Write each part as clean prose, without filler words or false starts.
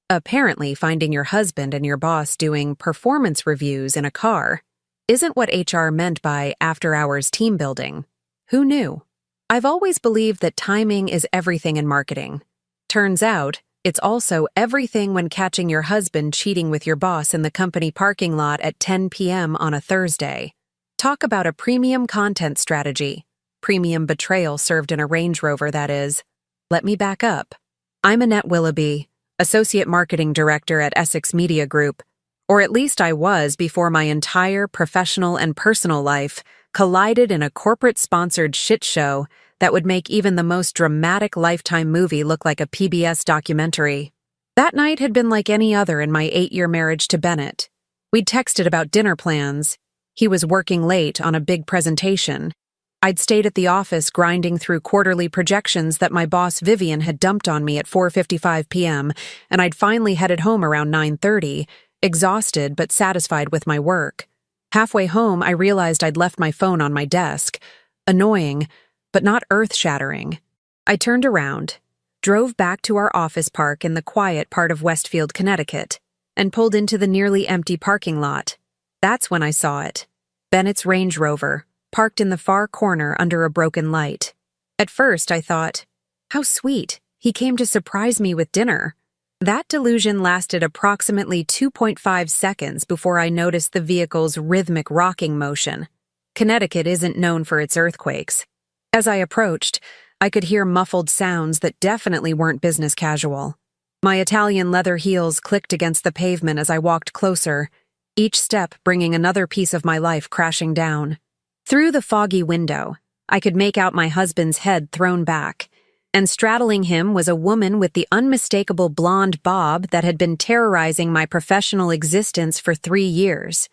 Apparently, finding your husband and your boss doing performance reviews in a car isn't what HR meant by after-hours team building. Who knew? I've always believed that timing is everything in marketing. Turns out, it's also everything when catching your husband cheating with your boss in the company parking lot at 10 p.m. on a Thursday. Talk about a premium content strategy. Premium betrayal served in a Range Rover, that is. Let me back up. I'm Annette Willoughby, Associate Marketing Director at Essex Media Group, or at least I was before my entire professional and personal life collided in a corporate-sponsored shit show that would make even the most dramatic Lifetime movie look like a PBS documentary. That night had been like any other in my 8-year marriage to Bennett. We'd texted about dinner plans. He was working late on a big presentation. I'd stayed at the office grinding through quarterly projections that my boss Vivian had dumped on me at 4:55 p.m., and I'd finally headed home around 9:30, exhausted but satisfied with my work. Halfway home, I realized I'd left my phone on my desk. Annoying, but not earth-shattering. I turned around, drove back to our office park in the quiet part of Westfield, Connecticut, and pulled into the nearly empty parking lot. That's when I saw it. Bennett's Range Rover, parked in the far corner under a broken light. At first, I thought, how sweet, he came to surprise me with dinner. That delusion lasted approximately 2.5 seconds before I noticed the vehicle's rhythmic rocking motion. Connecticut isn't known for its earthquakes. As I approached, I could hear muffled sounds that definitely weren't business casual. My Italian leather heels clicked against the pavement as I walked closer, each step bringing another piece of my life crashing down. Through the foggy window, I could make out my husband's head thrown back, and straddling him was a woman with the unmistakable blonde bob that had been terrorizing my professional existence for 3 years.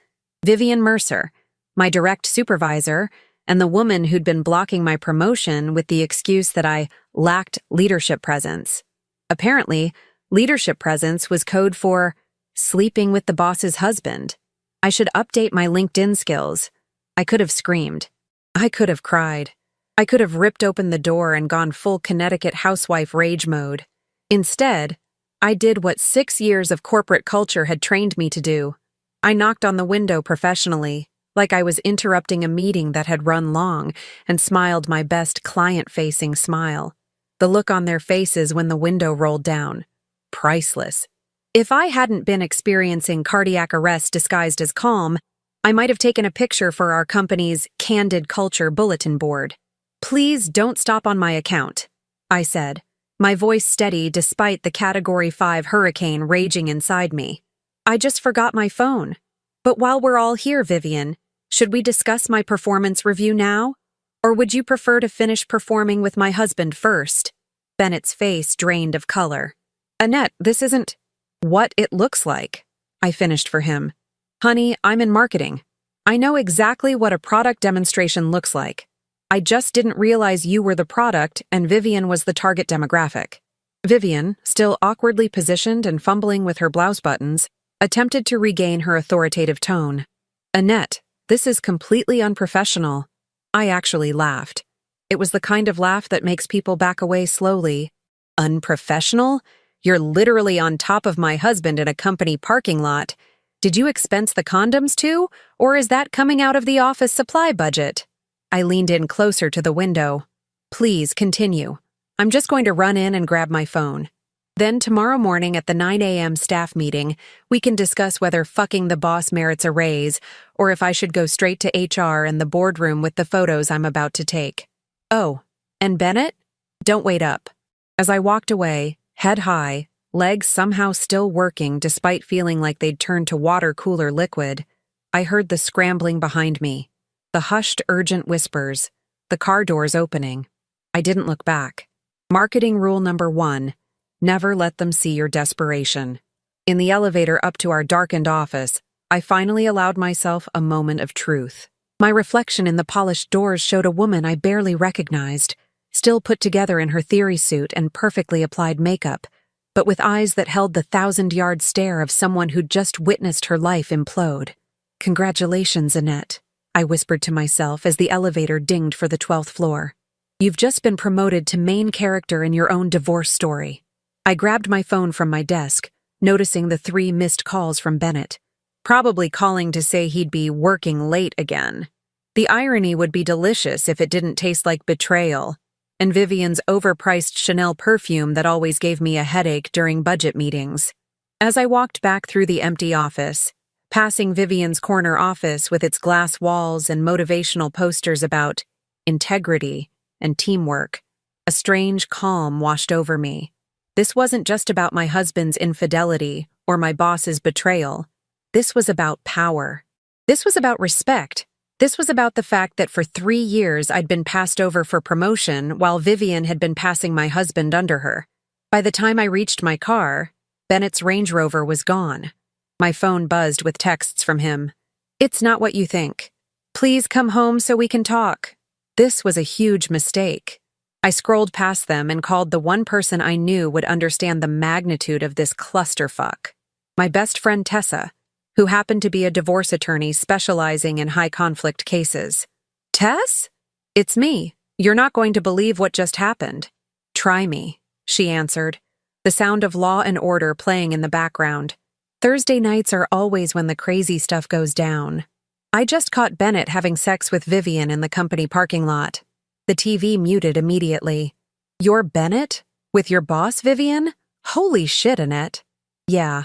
Vivian Mercer, my direct supervisor, and the woman who'd been blocking my promotion with the excuse that I lacked leadership presence. Apparently, leadership presence was code for sleeping with the boss's husband. I should update my LinkedIn skills. I could have screamed. I could have cried. I could have ripped open the door and gone full Connecticut housewife rage mode. Instead, I did what 6 years of corporate culture had trained me to do. I knocked on the window professionally, like I was interrupting a meeting that had run long, and smiled my best client-facing smile. The look on their faces when the window rolled down. Priceless. If I hadn't been experiencing cardiac arrest disguised as calm, I might have taken a picture for our company's Candid Culture bulletin board. Please don't stop on my account, I said, my voice steady despite the Category 5 hurricane raging inside me. I just forgot my phone. But while we're all here, Vivian, should we discuss my performance review now? Or would you prefer to finish performing with my husband first? Bennett's face drained of color. Annette, this isn't what it looks like, I finished for him. Honey, I'm in marketing. I know exactly what a product demonstration looks like. I just didn't realize you were the product and Vivian was the target demographic. Vivian, still awkwardly positioned and fumbling with her blouse buttons, attempted to regain her authoritative tone. Annette, this is completely unprofessional. I actually laughed. It was the kind of laugh that makes people back away slowly. Unprofessional? You're literally on top of my husband in a company parking lot. Did you expense the condoms too, or is that coming out of the office supply budget? I leaned in closer to the window. Please continue. I'm just going to run in and grab my phone. Then tomorrow morning at the 9 a.m. staff meeting, we can discuss whether fucking the boss merits a raise, or if I should go straight to HR and the boardroom with the photos I'm about to take. Oh, and Bennett? Don't wait up. As I walked away, head high, legs somehow still working despite feeling like they'd turned to water cooler liquid, I heard the scrambling behind me, the hushed urgent whispers, the car doors opening. I didn't look back. Marketing rule number 1, never let them see your desperation. In the elevator up to our darkened office, I finally allowed myself a moment of truth. My reflection in the polished doors showed a woman I barely recognized, still put together in her theory suit and perfectly applied makeup, but with eyes that held the 1,000-yard stare of someone who'd just witnessed her life implode. Congratulations, Annette, I whispered to myself as the elevator dinged for the 12th floor. You've just been promoted to main character in your own divorce story. I grabbed my phone from my desk, noticing the 3 missed calls from Bennett, probably calling to say he'd be working late again. The irony would be delicious if it didn't taste like betrayal, and Vivian's overpriced Chanel perfume that always gave me a headache during budget meetings. As I walked back through the empty office, passing Vivian's corner office with its glass walls and motivational posters about integrity and teamwork, a strange calm washed over me. This wasn't just about my husband's infidelity or my boss's betrayal. This was about power. This was about respect. This was about the fact that for 3 years I'd been passed over for promotion while Vivian had been passing my husband under her. By the time I reached my car, Bennett's Range Rover was gone. My phone buzzed with texts from him. "It's not what you think. Please come home so we can talk." This was a huge mistake. I scrolled past them and called the one person I knew would understand the magnitude of this clusterfuck. My best friend Tessa, who happened to be a divorce attorney specializing in high-conflict cases. "Tess? It's me. You're not going to believe what just happened." "Try me," she answered, the sound of Law and Order playing in the background. Thursday nights are always when the crazy stuff goes down. I just caught Bennett having sex with Vivian in the company parking lot. The TV muted immediately. "You're Bennett? With your boss, Vivian? Holy shit, Annette." "Yeah.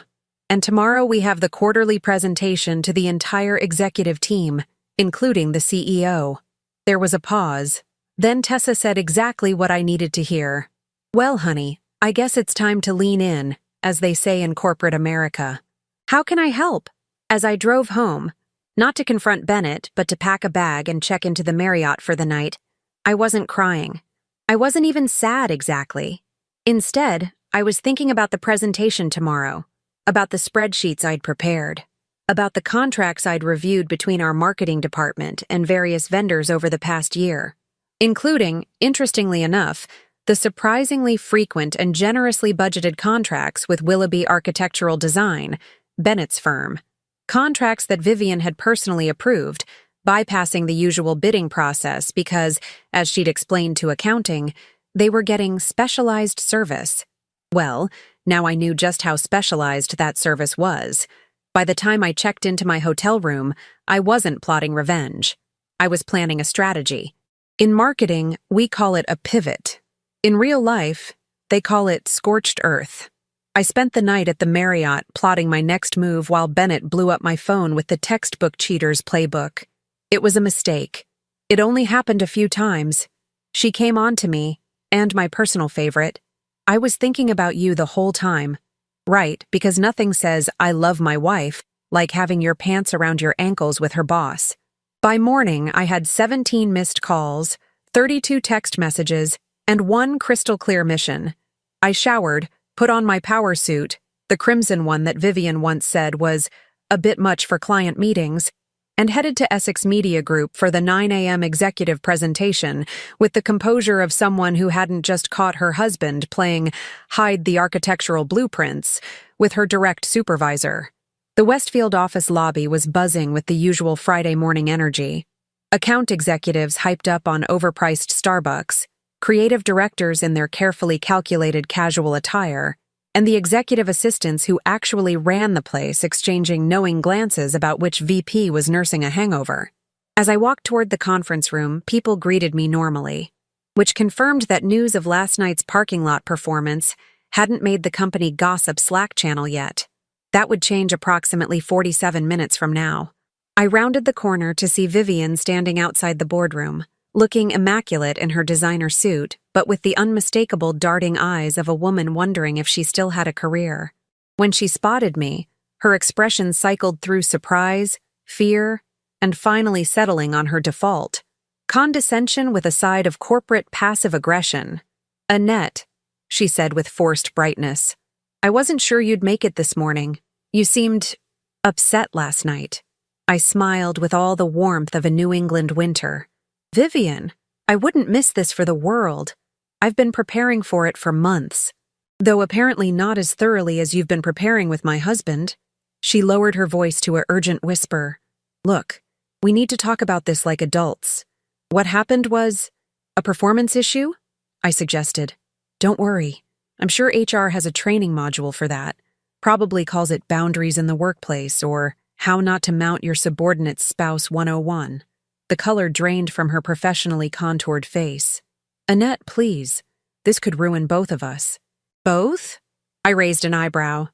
And tomorrow we have the quarterly presentation to the entire executive team, including the CEO. There was a pause. Then Tessa said exactly what I needed to hear. "Well, honey, I guess it's time to lean in, as they say in corporate America. How can I help?" As I drove home, not to confront Bennett, but to pack a bag and check into the Marriott for the night, I wasn't crying. I wasn't even sad exactly. Instead, I was thinking about the presentation tomorrow, about the spreadsheets I'd prepared, about the contracts I'd reviewed between our marketing department and various vendors over the past year, including, interestingly enough, the surprisingly frequent and generously budgeted contracts with Willoughby Architectural Design, Bennett's firm. Contracts that Vivian had personally approved, bypassing the usual bidding process because, as she'd explained to accounting, they were getting specialized service. Well, now I knew just how specialized that service was. By the time I checked into my hotel room, I wasn't plotting revenge. I was planning a strategy. In marketing, we call it a pivot. In real life, they call it scorched earth. I spent the night at the Marriott plotting my next move while Bennett blew up my phone with the textbook cheater's playbook. It was a mistake. It only happened a few times. She came on to me, and my personal favorite, "I was thinking about you the whole time." Right, because nothing says "I love my wife" like having your pants around your ankles with her boss. By morning, I had 17 missed calls, 32 text messages, and 1 crystal-clear mission. I showered, put on my power suit, the crimson one that Vivian once said was a bit much for client meetings, and headed to Essex Media Group for the 9 a.m. executive presentation with the composure of someone who hadn't just caught her husband playing hide the architectural blueprints with her direct supervisor. The Westfield office lobby was buzzing with the usual Friday morning energy. Account executives hyped up on overpriced Starbucks, creative directors in their carefully calculated casual attire, and the executive assistants who actually ran the place exchanging knowing glances about which VP was nursing a hangover. As I walked toward the conference room, people greeted me normally, which confirmed that news of last night's parking lot performance hadn't made the company gossip Slack channel yet. That would change approximately 47 minutes from now. I rounded the corner to see Vivian standing outside the boardroom, looking immaculate in her designer suit, but with the unmistakable darting eyes of a woman wondering if she still had a career. When she spotted me, her expression cycled through surprise, fear, and finally settling on her default, condescension with a side of corporate passive aggression. "Annette," she said with forced brightness, "I wasn't sure you'd make it this morning. You seemed upset last night." I smiled with all the warmth of a New England winter. "Vivian, I wouldn't miss this for the world. I've been preparing for it for months. Though apparently not as thoroughly as you've been preparing with my husband." She lowered her voice to an urgent whisper. "Look, we need to talk about this like adults. What happened was a performance issue?" I suggested. "Don't worry. I'm sure HR has a training module for that. Probably calls it Boundaries in the Workplace or How Not to Mount Your Subordinate's Spouse 101. The color drained from her professionally contoured face. Annette, please. This could ruin both of us. Both? I raised an eyebrow.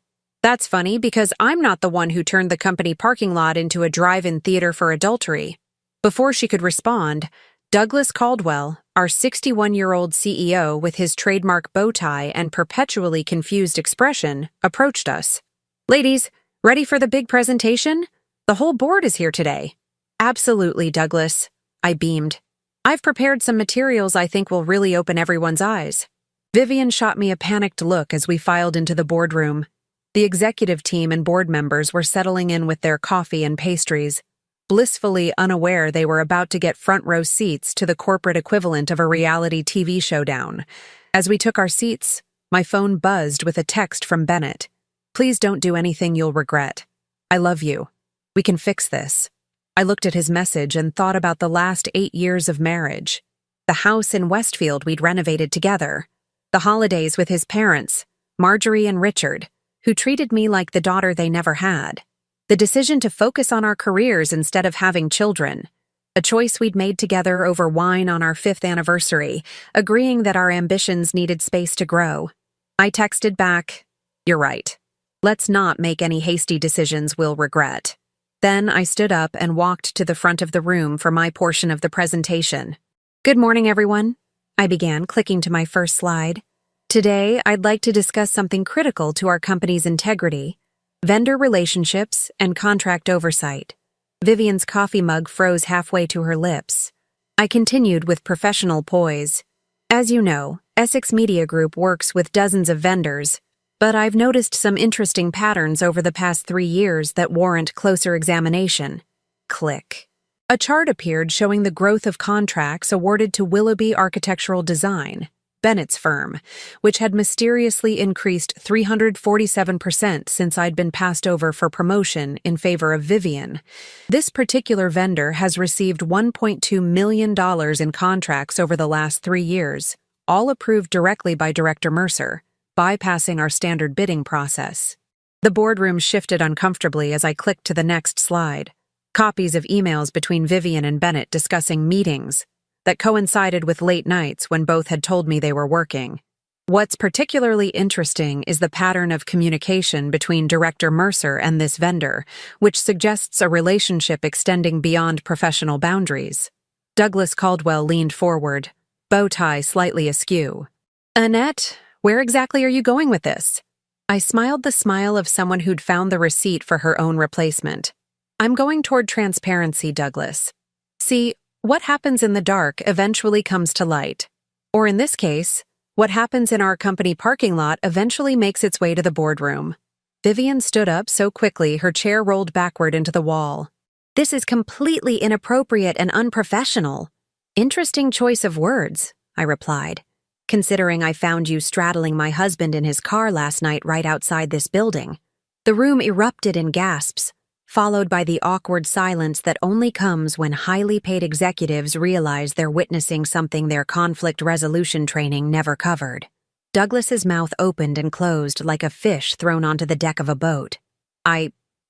That's funny because I'm not the one who turned the company parking lot into a drive-in theater for adultery. Before she could respond, Douglas Caldwell, our 61-year-old CEO with his trademark bow tie and perpetually confused expression, approached us. Ladies, ready for the big presentation? The whole board is here today. Absolutely, Douglas. I beamed. I've prepared some materials I think will really open everyone's eyes. Vivian shot me a panicked look as we filed into the boardroom. The executive team and board members were settling in with their coffee and pastries, blissfully unaware they were about to get front-row seats to the corporate equivalent of a reality TV showdown. As we took our seats, my phone buzzed with a text from Bennett. Please don't do anything you'll regret. I love you. We can fix this. I looked at his message and thought about the last 8 years of marriage. The house in Westfield we'd renovated together. The holidays with his parents, Marjorie and Richard, who treated me like the daughter they never had. The decision to focus on our careers instead of having children. A choice we'd made together over wine on our 5th anniversary, agreeing that our ambitions needed space to grow. I texted back, "You're right. Let's not make any hasty decisions we'll regret." Then I stood up and walked to the front of the room for my portion of the presentation. Good morning, everyone. I began, clicking to my first slide. Today, I'd like to discuss something critical to our company's integrity: vendor relationships and contract oversight. Vivian's coffee mug froze halfway to her lips. I continued with professional poise. As you know, Essex Media Group works with dozens of vendors, but I've noticed some interesting patterns over the past 3 years that warrant closer examination. Click. A chart appeared showing the growth of contracts awarded to Willoughby Architectural Design, Bennett's firm, which had mysteriously increased 347% since I'd been passed over for promotion in favor of Vivian. This particular vendor has received $1.2 million in contracts over the last 3 years, all approved directly by Director Mercer, bypassing our standard bidding process. The boardroom shifted uncomfortably as I clicked to the next slide. Copies of emails between Vivian and Bennett discussing meetings that coincided with late nights when both had told me they were working. What's particularly interesting is the pattern of communication between Director Mercer and this vendor, which suggests a relationship extending beyond professional boundaries. Douglas Caldwell leaned forward, bow tie slightly askew. Annette, where exactly are you going with this? I smiled the smile of someone who'd found the receipt for her own replacement. I'm going toward transparency, Douglas. See, what happens in the dark eventually comes to light. Or in this case, what happens in our company parking lot eventually makes its way to the boardroom. Vivian stood up so quickly her chair rolled backward into the wall. This is completely inappropriate and unprofessional. Interesting choice of words, I replied, considering I found you straddling my husband in his car last night right outside this building. The room erupted in gasps, followed by the awkward silence that only comes when highly paid executives realize they're witnessing something their conflict resolution training never covered. Douglas's mouth opened and closed like a fish thrown onto the deck of a boat.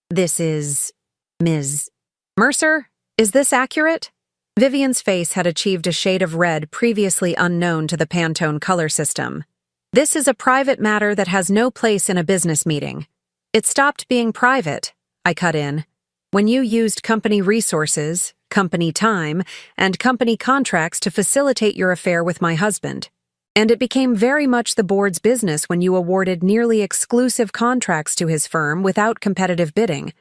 This is... Ms. Mercer? Is this accurate? Vivian's face had achieved a shade of red previously unknown to the Pantone color system. This is a private matter that has no place in a business meeting. It stopped being private, I cut in, when you used company resources, company time, and company contracts to facilitate your affair with my husband. And it became very much the board's business when you awarded nearly exclusive contracts to his firm without competitive bidding,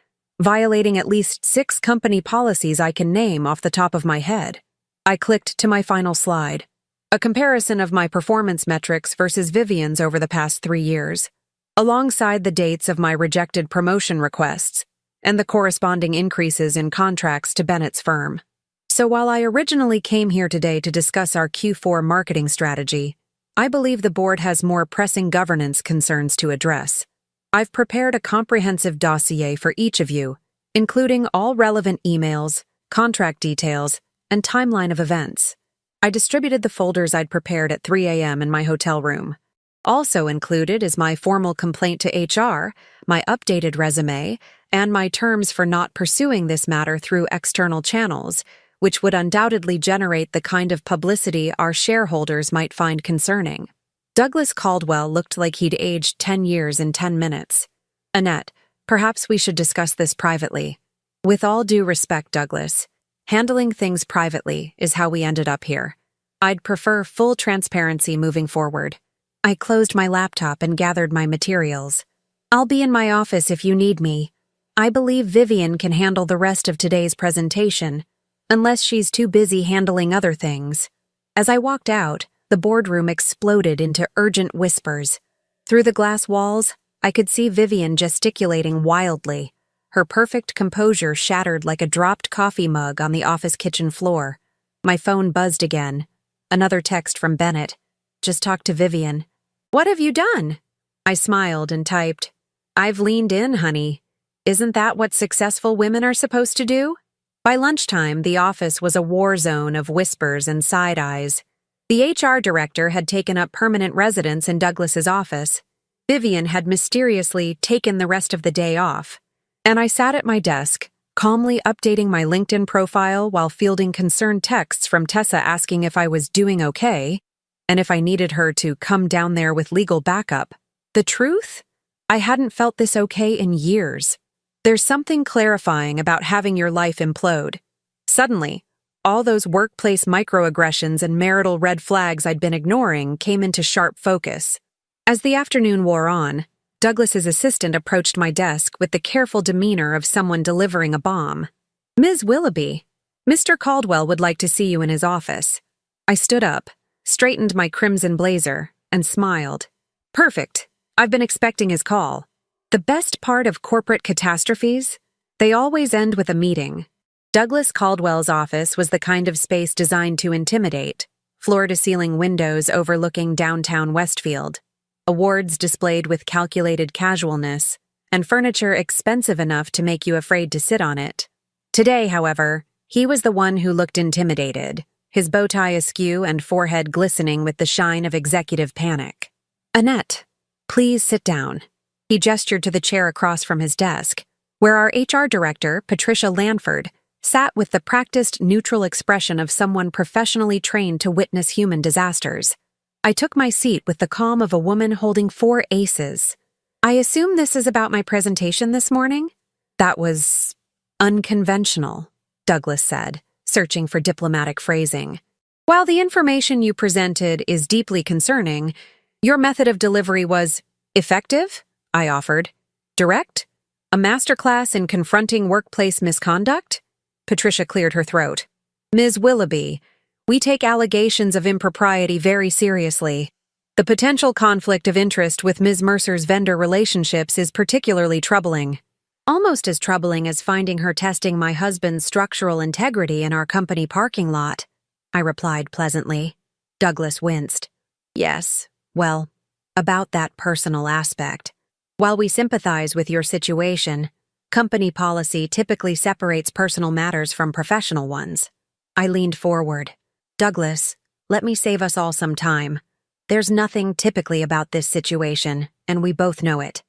violating at least 6 company policies I can name off the top of my head. I clicked to my final slide, a comparison of my performance metrics versus Vivian's over the past 3 years, alongside the dates of my rejected promotion requests and the corresponding increases in contracts to Bennett's firm. So while I originally came here today to discuss our Q4 marketing strategy, I believe the board has more pressing governance concerns to address. I've prepared a comprehensive dossier for each of you, including all relevant emails, contract details, and timeline of events. I distributed the folders I'd prepared at 3 a.m. in my hotel room. Also included is my formal complaint to HR, my updated resume, and my terms for not pursuing this matter through external channels, which would undoubtedly generate the kind of publicity our shareholders might find concerning. Douglas Caldwell looked like he'd aged 10 years in 10 minutes. Annette, perhaps we should discuss this privately. With all due respect, Douglas, handling things privately is how we ended up here. I'd prefer full transparency moving forward. I closed my laptop and gathered my materials. I'll be in my office if you need me. I believe Vivian can handle the rest of today's presentation, unless she's too busy handling other things. As I walked out, the boardroom exploded into urgent whispers. Through the glass walls, I could see Vivian gesticulating wildly, her perfect composure shattered like a dropped coffee mug on the office kitchen floor. My phone buzzed again. Another text from Bennett. Just talked to Vivian. What have you done? I smiled and typed, I've leaned in, honey. Isn't that what successful women are supposed to do? By lunchtime, the office was a war zone of whispers and side eyes. The HR director had taken up permanent residence in Douglas's office. Vivian had mysteriously taken the rest of the day off, and I sat at my desk, calmly updating my LinkedIn profile while fielding concerned texts from Tessa asking if I was doing okay, and if I needed her to come down there with legal backup. The truth? I hadn't felt this okay in years. There's something clarifying about having your life implode. Suddenly, all those workplace microaggressions and marital red flags I'd been ignoring came into sharp focus. As the afternoon wore on, Douglas's assistant approached my desk with the careful demeanor of someone delivering a bomb. Ms. Willoughby, Mr. Caldwell would like to see you in his office. I stood up, straightened my crimson blazer, and smiled. Perfect. I've been expecting his call. The best part of corporate catastrophes? They always end with a meeting. Douglas Caldwell's office was the kind of space designed to intimidate, floor-to-ceiling windows overlooking downtown Westfield, awards displayed with calculated casualness, and furniture expensive enough to make you afraid to sit on it. Today, however, he was the one who looked intimidated, his bow tie askew and forehead glistening with the shine of executive panic. Annette, please sit down. He gestured to the chair across from his desk, where our HR director, Patricia Lanford, sat with the practiced, neutral expression of someone professionally trained to witness human disasters. I took my seat with the calm of a woman holding 4 aces. I assume this is about my presentation this morning? That was unconventional, Douglas said, searching for diplomatic phrasing. While the information you presented is deeply concerning, your method of delivery was effective, I offered. Direct? A masterclass in confronting workplace misconduct? Patricia cleared her throat. Ms. Willoughby, we take allegations of impropriety very seriously. The potential conflict of interest with Ms. Mercer's vendor relationships is particularly troubling. Almost as troubling as finding her testing my husband's structural integrity in our company parking lot, I replied pleasantly. Douglas winced. Yes, well, about that personal aspect. While we sympathize with your situation, company policy typically separates personal matters from professional ones. I leaned forward. Douglas, let me save us all some time. There's nothing typically about this situation, and we both know it.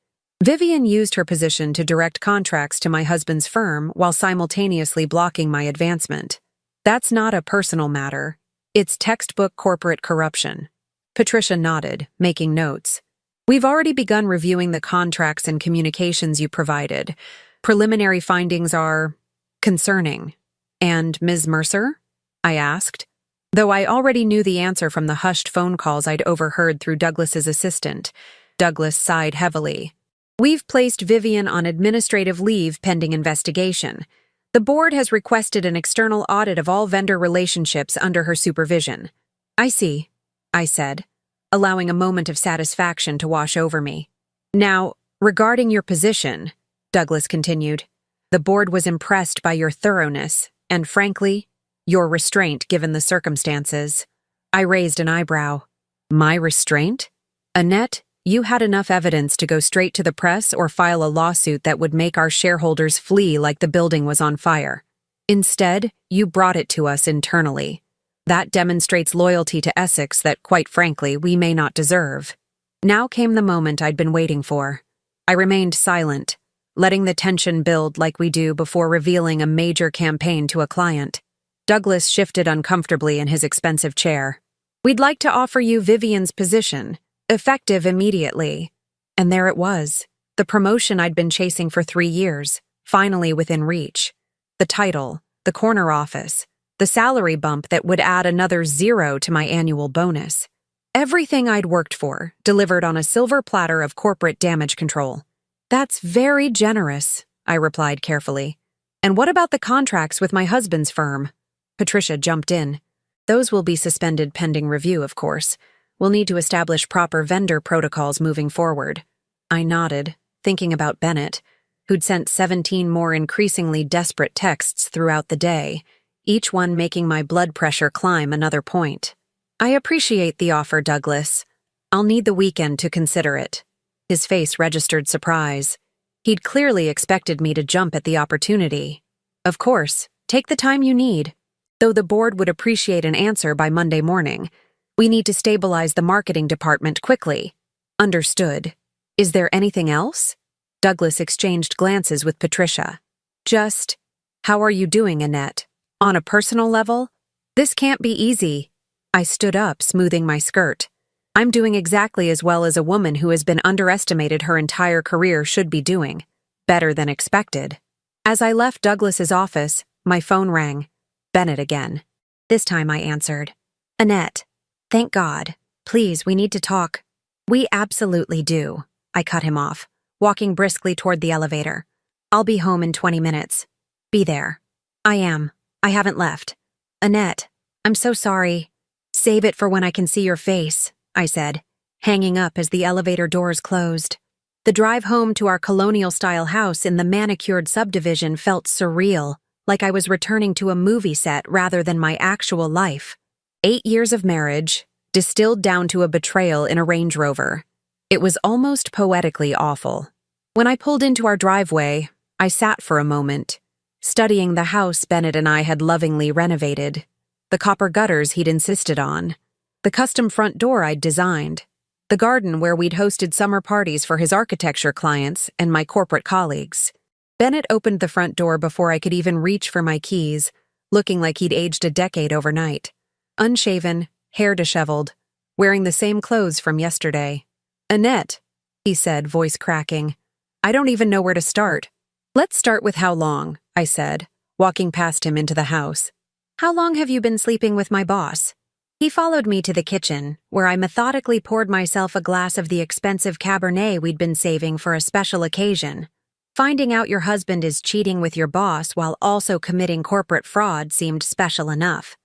Vivian used her position to direct contracts to my husband's firm while simultaneously blocking my advancement. That's not a personal matter. It's textbook corporate corruption. Patricia nodded, making notes. We've already begun reviewing the contracts and communications you provided. Preliminary findings are concerning. And Ms. Mercer? I asked, though I already knew the answer from the hushed phone calls I'd overheard through Douglas's assistant. Douglas sighed heavily. We've placed Vivian on administrative leave pending investigation. The board has requested an external audit of all vendor relationships under her supervision. I see, I said, allowing a moment of satisfaction to wash over me. Now, regarding your position, Douglas continued, the board was impressed by your thoroughness and, frankly, your restraint given the circumstances. I raised an eyebrow. My restraint? Annette, you had enough evidence to go straight to the press or file a lawsuit that would make our shareholders flee like the building was on fire. Instead, you brought it to us internally. That demonstrates loyalty to Essex that, quite frankly, we may not deserve. Now came the moment I'd been waiting for. I remained silent, letting the tension build like we do before revealing a major campaign to a client. Douglas shifted uncomfortably in his expensive chair. "We'd like to offer you Vivian's position, effective immediately." And there it was, the promotion I'd been chasing for 3 years, finally within reach. The title, the corner office, the salary bump that would add another 0 to my annual bonus. Everything I'd worked for, delivered on a silver platter of corporate damage control. "That's very generous," I replied carefully. "And what about the contracts with my husband's firm?" Patricia jumped in. "Those will be suspended pending review, of course. We'll need to establish proper vendor protocols moving forward." I nodded, thinking about Bennett, who'd sent 17 more increasingly desperate texts throughout the day, each one making my blood pressure climb another point. "I appreciate the offer, Douglas. I'll need the weekend to consider it." His face registered surprise. He'd clearly expected me to jump at the opportunity. "Of course, take the time you need. Though the board would appreciate an answer by Monday morning. We need to stabilize the marketing department quickly." "Understood. Is there anything else?" Douglas exchanged glances with Patricia. "Just, how are you doing, Annette? On a personal level? This can't be easy." I stood up, smoothing my skirt. "I'm doing exactly as well as a woman who has been underestimated her entire career should be doing. Better than expected." As I left Douglas's office, my phone rang. Bennett again. This time I answered. "Annette, thank God. Please, we need to talk." "We absolutely do." I cut him off, walking briskly toward the elevator. "I'll be home in 20 minutes. Be there." "I am. I haven't left." "Annette, I'm so sorry." "Save it for when I can see your face," I said, hanging up as the elevator doors closed. The drive home to our colonial-style house in the manicured subdivision felt surreal, like I was returning to a movie set rather than my actual life. 8 years of marriage, distilled down to a betrayal in a Range Rover. It was almost poetically awful. When I pulled into our driveway, I sat for a moment, studying the house Bennett and I had lovingly renovated, the copper gutters he'd insisted on, the custom front door I'd designed, the garden where we'd hosted summer parties for his architecture clients and my corporate colleagues. Bennett opened the front door before I could even reach for my keys, looking like he'd aged a decade overnight. Unshaven, hair disheveled, wearing the same clothes from yesterday. "Annette," he said, voice cracking. "I don't even know where to start." "Let's start with how long," I said, walking past him into the house. "How long have you been sleeping with my boss?" He followed me to the kitchen, where I methodically poured myself a glass of the expensive Cabernet we'd been saving for a special occasion. "Finding out your husband is cheating with your boss while also committing corporate fraud seemed special enough."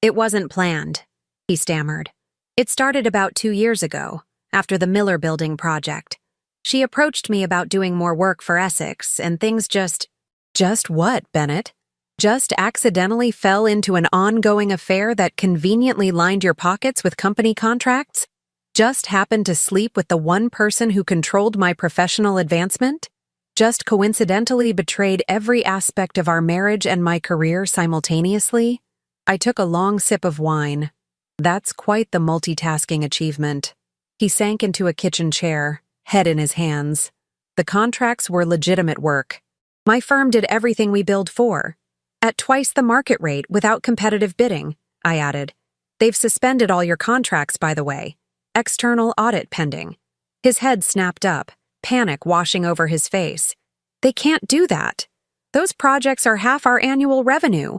It wasn't planned," he stammered. "It started about 2 years ago, after the Miller Building project. She approached me about doing more work for Essex, and things just..." "Just what, Bennett? Just accidentally fell into an ongoing affair that conveniently lined your pockets with company contracts? Just happened to sleep with the one person who controlled my professional advancement? Just coincidentally betrayed every aspect of our marriage and my career simultaneously?" I took a long sip of wine. That's quite the multitasking achievement. He sank into a kitchen chair, head in his hands. "The contracts were legitimate work. My firm did everything we billed for. At twice the market rate without competitive bidding," I added. "They've suspended all your contracts, by the way. External audit pending." His head snapped up, panic washing over his face. "They can't do that. Those projects are half our annual revenue."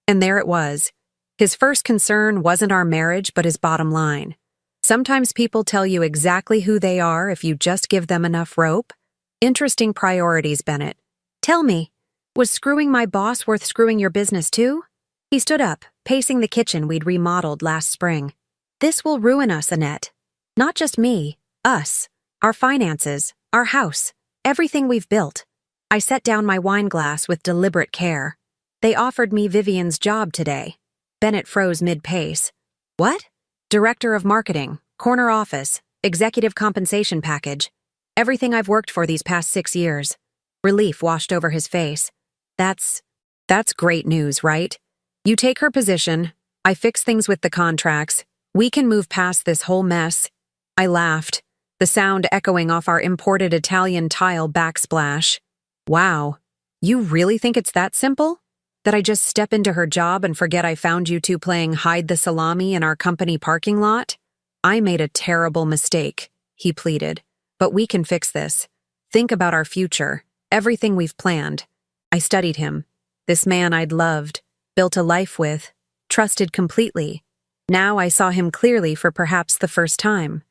And there it was. His first concern wasn't our marriage, but his bottom line. Sometimes people tell you exactly who they are if you just give them enough rope. Interesting priorities, Bennett. "Tell me, was screwing my boss worth screwing your business too?" He stood up, pacing the kitchen we'd remodeled last spring. "This will ruin us, Annette. Not just me, us, our finances, our house, everything we've built." I set down my wine glass with deliberate care. "They offered me Vivian's job today." Bennett froze mid-pace. "What?" "Director of Marketing, corner office, executive compensation package. Everything I've worked for these past 6 years." Relief washed over his face. That's great news, right? You take her position, I fix things with the contracts, we can move past this whole mess." I laughed, the sound echoing off our imported Italian tile backsplash. Wow, you really think it's that simple? That I just step into her job and forget I found you two playing hide the salami in our company parking lot? I made a terrible mistake, he pleaded. But we can fix this. Think about our future, everything we've planned. I studied him. This man I'd loved, built a life with, trusted completely. Now I saw him clearly for perhaps the first time.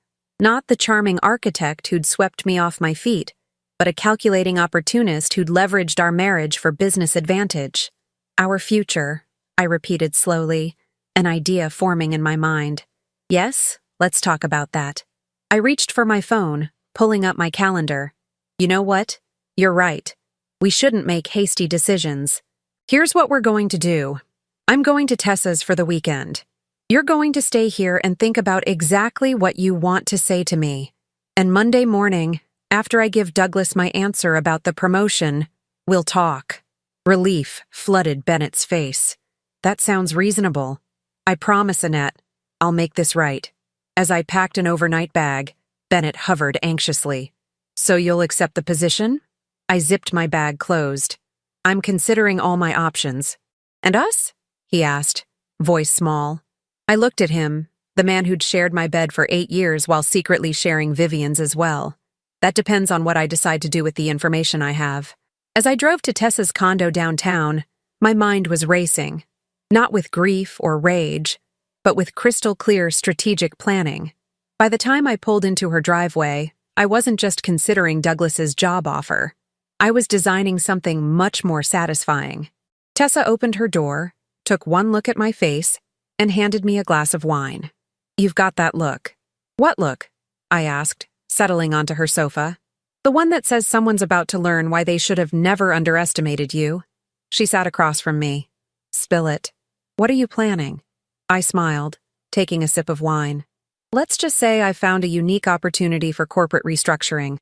Not the charming architect who'd swept me off my feet, but a calculating opportunist who'd leveraged our marriage for business advantage. Our future, I repeated slowly, an idea forming in my mind. Yes, let's talk about that. I reached for my phone, pulling up my calendar. You know what? You're right. We shouldn't make hasty decisions. Here's what we're going to do. I'm going to Tessa's for the weekend. You're going to stay here and think about exactly what you want to say to me. And Monday morning, after I give Douglas my answer about the promotion, we'll talk. Relief flooded Bennett's face. That sounds reasonable. I promise, Annette, I'll make this right. As I packed an overnight bag, Bennett hovered anxiously. So you'll accept the position? I zipped my bag closed. I'm considering all my options. And us? He asked, voice small. I looked at him, the man who'd shared my bed for 8 years while secretly sharing Vivian's as well. That depends on what I decide to do with the information I have. As I drove to Tessa's condo downtown, my mind was racing. Not with grief or rage, but with crystal clear strategic planning. By the time I pulled into her driveway, I wasn't just considering Douglas's job offer. I was designing something much more satisfying. Tessa opened her door, took one look at my face, and handed me a glass of wine. You've got that look. What look? I asked, settling onto her sofa. The one that says someone's about to learn why they should have never underestimated you. She sat across from me. Spill it. What are you planning? I smiled, taking a sip of wine. Let's just say I found a unique opportunity for corporate restructuring.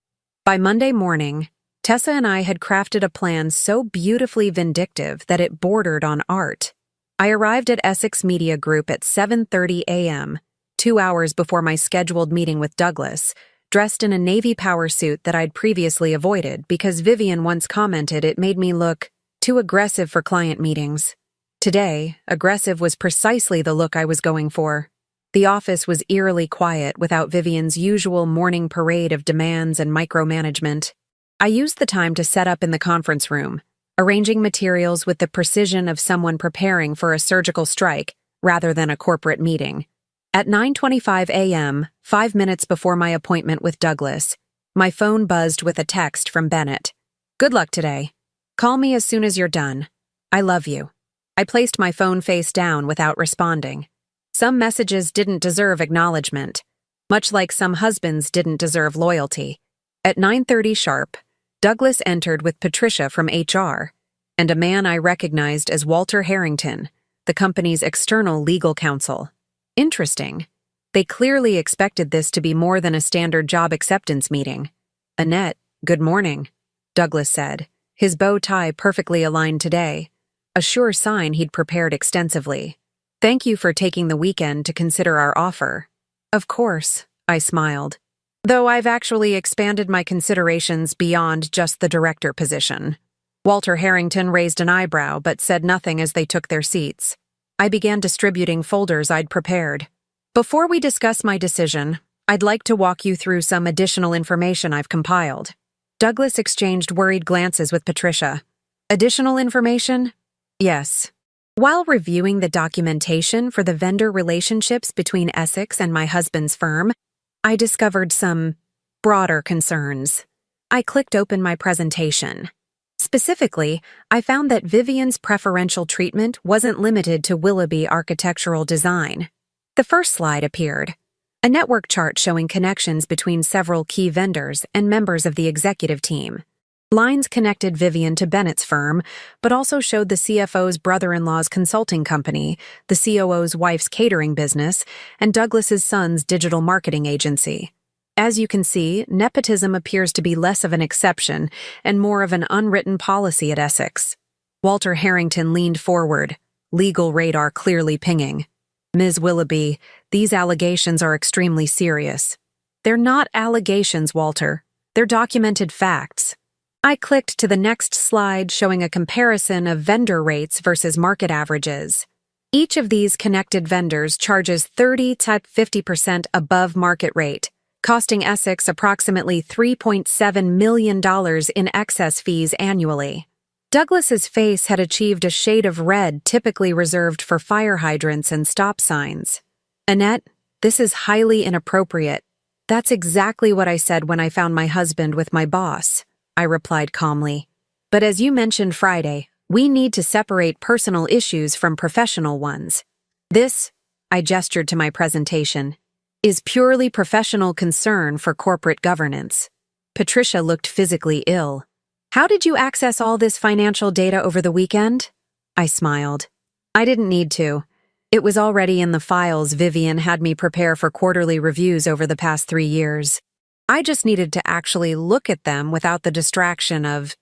By Monday morning, Tessa and I had crafted a plan so beautifully vindictive that it bordered on art. I arrived at Essex Media Group at 7:30 a.m., 2 hours before my scheduled meeting with Douglas, dressed in a navy power suit that I'd previously avoided because Vivian once commented it made me look too aggressive for client meetings. Today, aggressive was precisely the look I was going for. The office was eerily quiet without Vivian's usual morning parade of demands and micromanagement. I used the time to set up in the conference room, arranging materials with the precision of someone preparing for a surgical strike rather than a corporate meeting. At 9:25 a.m., 5 minutes before my appointment with Douglas, my phone buzzed with a text from Bennett. Good luck today. Call me as soon as you're done. I love you. I placed my phone face down without responding. Some messages didn't deserve acknowledgement, much like some husbands didn't deserve loyalty. At 9:30 sharp, Douglas entered with Patricia from HR, and a man I recognized as Walter Harrington, the company's external legal counsel. Interesting. They clearly expected this to be more than a standard job acceptance meeting. Annette, good morning, Douglas said, his bow tie perfectly aligned today, a sure sign he'd prepared extensively. Thank you for taking the weekend to consider our offer. Of course, I smiled. Though I've actually expanded my considerations beyond just the director position. Walter Harrington raised an eyebrow but said nothing as they took their seats. I began distributing folders I'd prepared. Before we discuss my decision, I'd like to walk you through some additional information I've compiled. Douglas exchanged worried glances with Patricia. Additional information? Yes. While reviewing the documentation for the vendor relationships between Essex and my husband's firm, I discovered some broader concerns. I clicked open my presentation. Specifically, I found that Vivian's preferential treatment wasn't limited to Willoughby architectural design. The first slide appeared, a network chart showing connections between several key vendors and members of the executive team. Lines connected Vivian to Bennett's firm, but also showed the CFO's brother-in-law's consulting company, the COO's wife's catering business, and Douglas's son's digital marketing agency. As you can see, nepotism appears to be less of an exception and more of an unwritten policy at Essex. Walter Harrington leaned forward, legal radar clearly pinging. Ms. Willoughby, these allegations are extremely serious. They're not allegations, Walter. They're documented facts. I clicked to the next slide showing a comparison of vendor rates versus market averages. Each of these connected vendors charges 30–50% above market rate, costing Essex approximately $3.7 million in excess fees annually. Douglas's face had achieved a shade of red typically reserved for fire hydrants and stop signs. Annette, this is highly inappropriate. That's exactly what I said when I found my husband with my boss, I replied calmly. But as you mentioned Friday, we need to separate personal issues from professional ones. This, I gestured to my presentation, is purely professional concern for corporate governance. Patricia looked physically ill. How did you access all this financial data over the weekend? I smiled. I didn't need to. It was already in the files Vivian had me prepare for quarterly reviews over the past 3 years. I just needed to actually look at them without the distraction of,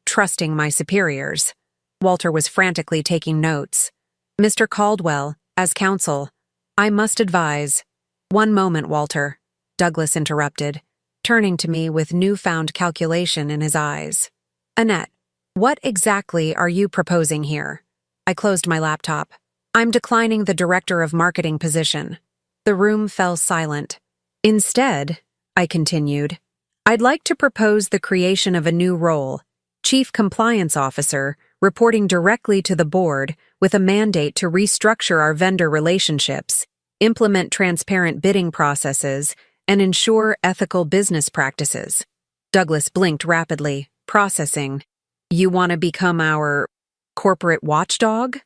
trusting my superiors. Walter was frantically taking notes. Mr. Caldwell, as counsel, I must advise. One moment, Walter, Douglas interrupted, turning to me with newfound calculation in his eyes. Annette, what exactly are you proposing here? I closed my laptop. I'm declining the director of marketing position. The room fell silent. Instead, I continued, I'd like to propose the creation of a new role, Chief Compliance Officer, reporting directly to the board with a mandate to restructure our vendor relationships, implement transparent bidding processes, and ensure ethical business practices. Douglas blinked rapidly, processing. You want to become our corporate watchdog?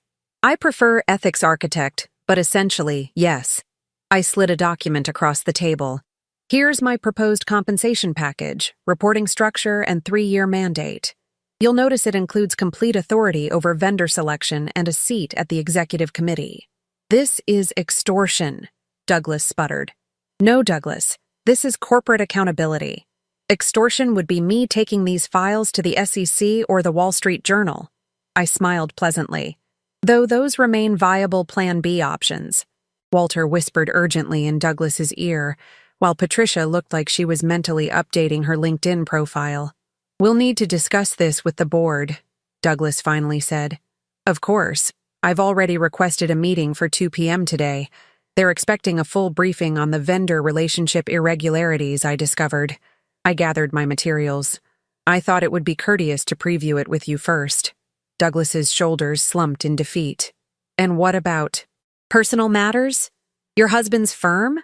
I prefer ethics architect, but essentially, yes. I slid a document across the table. Here's my proposed compensation package, reporting structure, and 3-year mandate. You'll notice it includes complete authority over vendor selection and a seat at the executive committee. This is extortion, Douglas sputtered. No, Douglas, this is corporate accountability. Extortion would be me taking these files to the SEC or the Wall Street Journal. I smiled pleasantly. Though those remain viable Plan B options. Walter whispered urgently in Douglas's ear, while Patricia looked like she was mentally updating her LinkedIn profile. We'll need to discuss this with the board, Douglas finally said. Of course. I've already requested a meeting for 2 p.m. today. They're expecting a full briefing on the vendor relationship irregularities I discovered. I gathered my materials. I thought it would be courteous to preview it with you first. Douglas's shoulders slumped in defeat. And what about personal matters? Your husband's firm?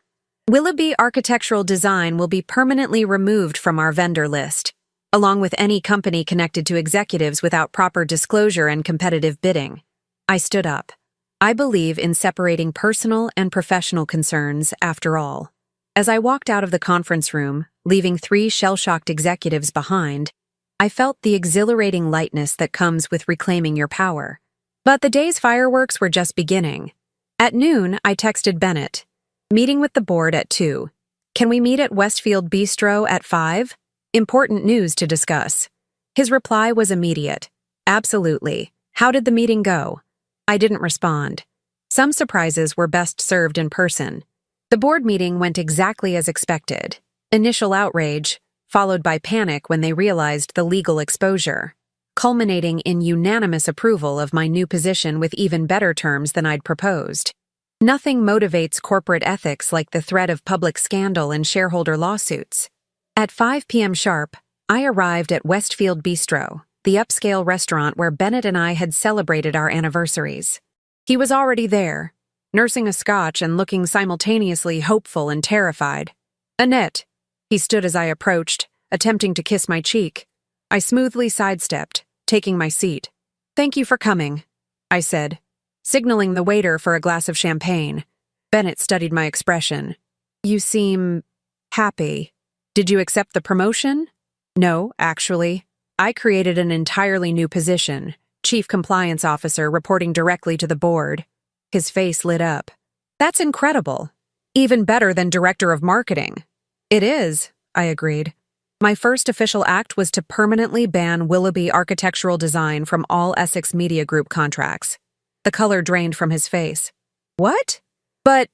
Willoughby Architectural Design will be permanently removed from our vendor list, along with any company connected to executives without proper disclosure and competitive bidding. I stood up. I believe in separating personal and professional concerns, after all. As I walked out of the conference room, leaving 3 shell-shocked executives behind, I felt the exhilarating lightness that comes with reclaiming your power. But the day's fireworks were just beginning. At noon, I texted Bennett. Meeting with the board at 2. Can we meet at Westfield Bistro at 5? Important news to discuss. His reply was immediate. Absolutely. How did the meeting go? I didn't respond. Some surprises were best served in person. The board meeting went exactly as expected. Initial outrage, followed by panic when they realized the legal exposure, culminating in unanimous approval of my new position with even better terms than I'd proposed. Nothing motivates corporate ethics like the threat of public scandal and shareholder lawsuits. At 5 p.m. sharp, I arrived at Westfield Bistro, the upscale restaurant where Bennett and I had celebrated our anniversaries. He was already there, nursing a scotch and looking simultaneously hopeful and terrified. Annette, he stood as I approached, attempting to kiss my cheek. I smoothly sidestepped, taking my seat. Thank you for coming, I said, signaling the waiter for a glass of champagne. Bennett studied my expression. You seem happy. Did you accept the promotion? No, actually. I created an entirely new position, Chief Compliance Officer reporting directly to the board. His face lit up. That's incredible. Even better than Director of Marketing. It is, I agreed. My first official act was to permanently ban Willoughby Architectural Design from all Essex Media Group contracts. The color drained from his face. What? But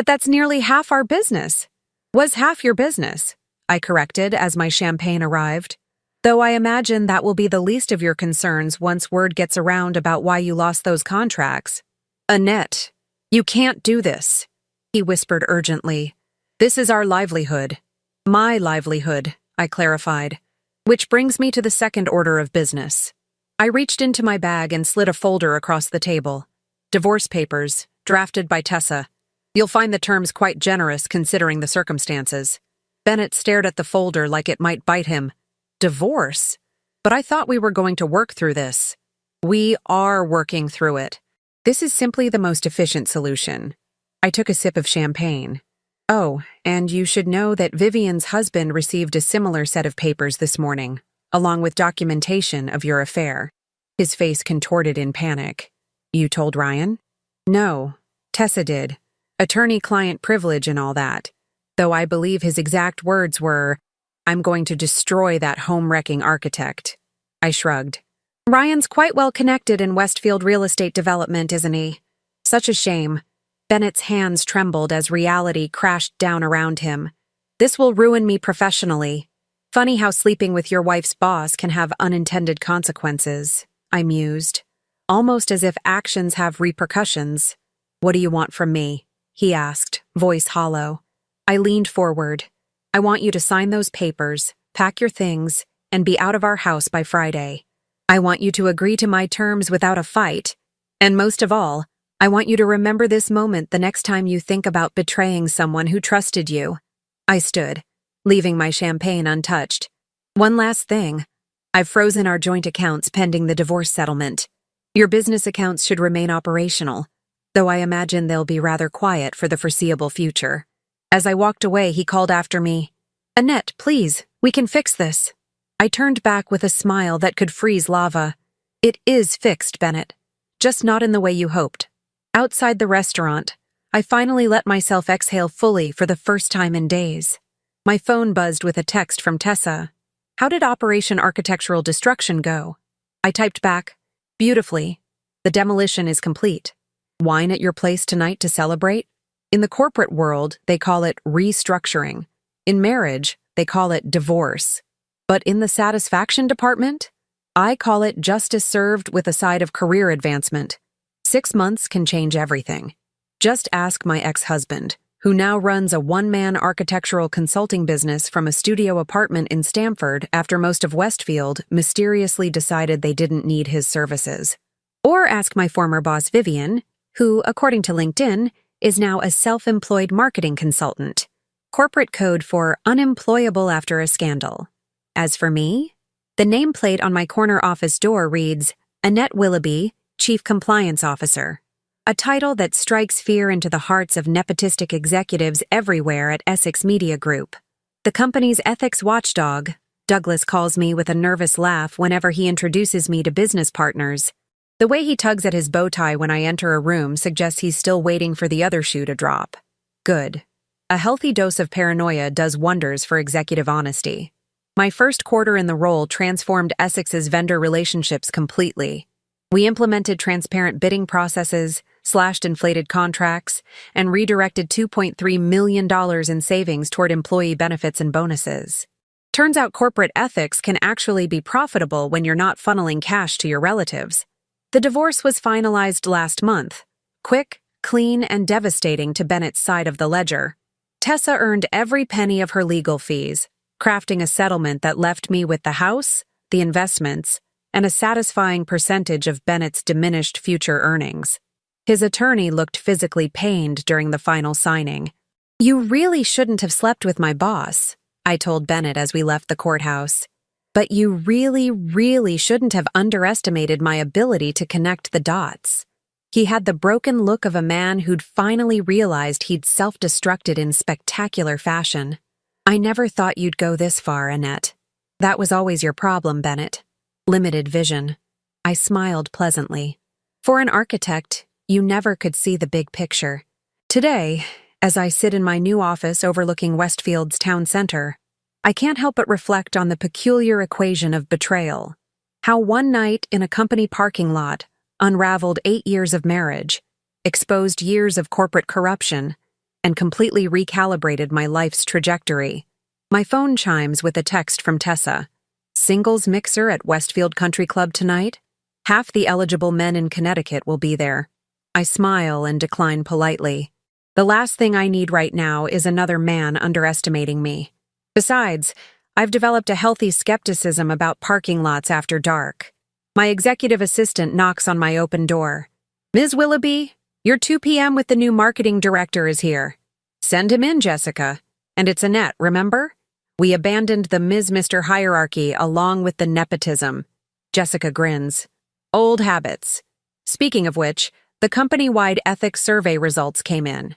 that's nearly half our business. Was half your business, I corrected as my champagne arrived. Though I imagine that will be the least of your concerns once word gets around about why you lost those contracts. Annette, you can't do this, he whispered urgently. This is our livelihood. My livelihood, I clarified. Which brings me to the second order of business. I reached into my bag and slid a folder across the table. Divorce papers, drafted by Tessa. You'll find the terms quite generous considering the circumstances. Bennett stared at the folder like it might bite him. Divorce? But I thought we were going to work through this. We are working through it. This is simply the most efficient solution. I took a sip of champagne. Oh, and you should know that Vivian's husband received a similar set of papers this morning, along with documentation of your affair. His face contorted in panic. You told Ryan? No, Tessa did. Attorney-client privilege and all that. Though I believe his exact words were, I'm going to destroy that home-wrecking architect. I shrugged. Ryan's quite well connected in Westfield real estate development, isn't he? Such a shame. Bennett's hands trembled as reality crashed down around him. This will ruin me professionally. Funny how sleeping with your wife's boss can have unintended consequences, I mused, almost as if actions have repercussions. What do you want from me? He asked, voice hollow. I leaned forward. I want you to sign those papers, pack your things, and be out of our house by Friday. I want you to agree to my terms without a fight. And most of all, I want you to remember this moment the next time you think about betraying someone who trusted you. I stood, leaving my champagne untouched. One last thing. I've frozen our joint accounts pending the divorce settlement. Your business accounts should remain operational, though I imagine they'll be rather quiet for the foreseeable future. As I walked away, he called after me, Annette, please, we can fix this. I turned back with a smile that could freeze lava. It is fixed, Bennett. Just not in the way you hoped. Outside the restaurant, I finally let myself exhale fully for the first time in days. My phone buzzed with a text from Tessa. How did Operation Architectural Destruction go? I typed back, beautifully. The demolition is complete. Wine at your place tonight to celebrate? In the corporate world, they call it restructuring. In marriage, they call it divorce. But in the satisfaction department, I call it justice served with a side of career advancement. 6 months can change everything. Just ask my ex-husband, who now runs a one-man architectural consulting business from a studio apartment in Stamford after most of Westfield mysteriously decided they didn't need his services. Or ask my former boss Vivian, who, according to LinkedIn, is now a self-employed marketing consultant. Corporate code for unemployable after a scandal. As for me, the nameplate on my corner office door reads, Annette Willoughby, Chief Compliance Officer, a title that strikes fear into the hearts of nepotistic executives everywhere at Essex Media Group. The company's ethics watchdog, Douglas calls me with a nervous laugh whenever he introduces me to business partners. The way he tugs at his bow tie when I enter a room suggests he's still waiting for the other shoe to drop. Good. A healthy dose of paranoia does wonders for executive honesty. My first quarter in the role transformed Essex's vendor relationships completely. We implemented transparent bidding processes, slashed inflated contracts, and redirected $2.3 million in savings toward employee benefits and bonuses. Turns out corporate ethics can actually be profitable when you're not funneling cash to your relatives. The divorce was finalized last month. Quick, clean, and devastating to Bennett's side of the ledger. Tessa earned every penny of her legal fees, crafting a settlement that left me with the house, the investments, and a satisfying percentage of Bennett's diminished future earnings. His attorney looked physically pained during the final signing. You really shouldn't have slept with my boss, I told Bennett as we left the courthouse. But you really shouldn't have underestimated my ability to connect the dots. He had the broken look of a man who'd finally realized he'd self-destructed in spectacular fashion. I never thought you'd go this far, Annette. That was always your problem, Bennett. Limited vision. I smiled pleasantly. For an architect, you never could see the big picture. Today, as I sit in my new office overlooking Westfield's town center, I can't help but reflect on the peculiar equation of betrayal. How one night in a company parking lot unraveled 8 years of marriage, exposed years of corporate corruption, and completely recalibrated my life's trajectory. My phone chimes with a text from Tessa. Singles mixer at Westfield Country Club tonight? Half the eligible men in Connecticut will be there. I smile and decline politely. The last thing I need right now is another man underestimating me. Besides, I've developed a healthy skepticism about parking lots after dark. My executive assistant knocks on my open door. Ms. Willoughby, your 2 p.m. with the new marketing director is here. Send him in, Jessica. And it's Annette, remember? We abandoned the Ms.Mr. hierarchy along with the nepotism. Jessica grins. Old habits. Speaking of which, the company-wide ethics survey results came in.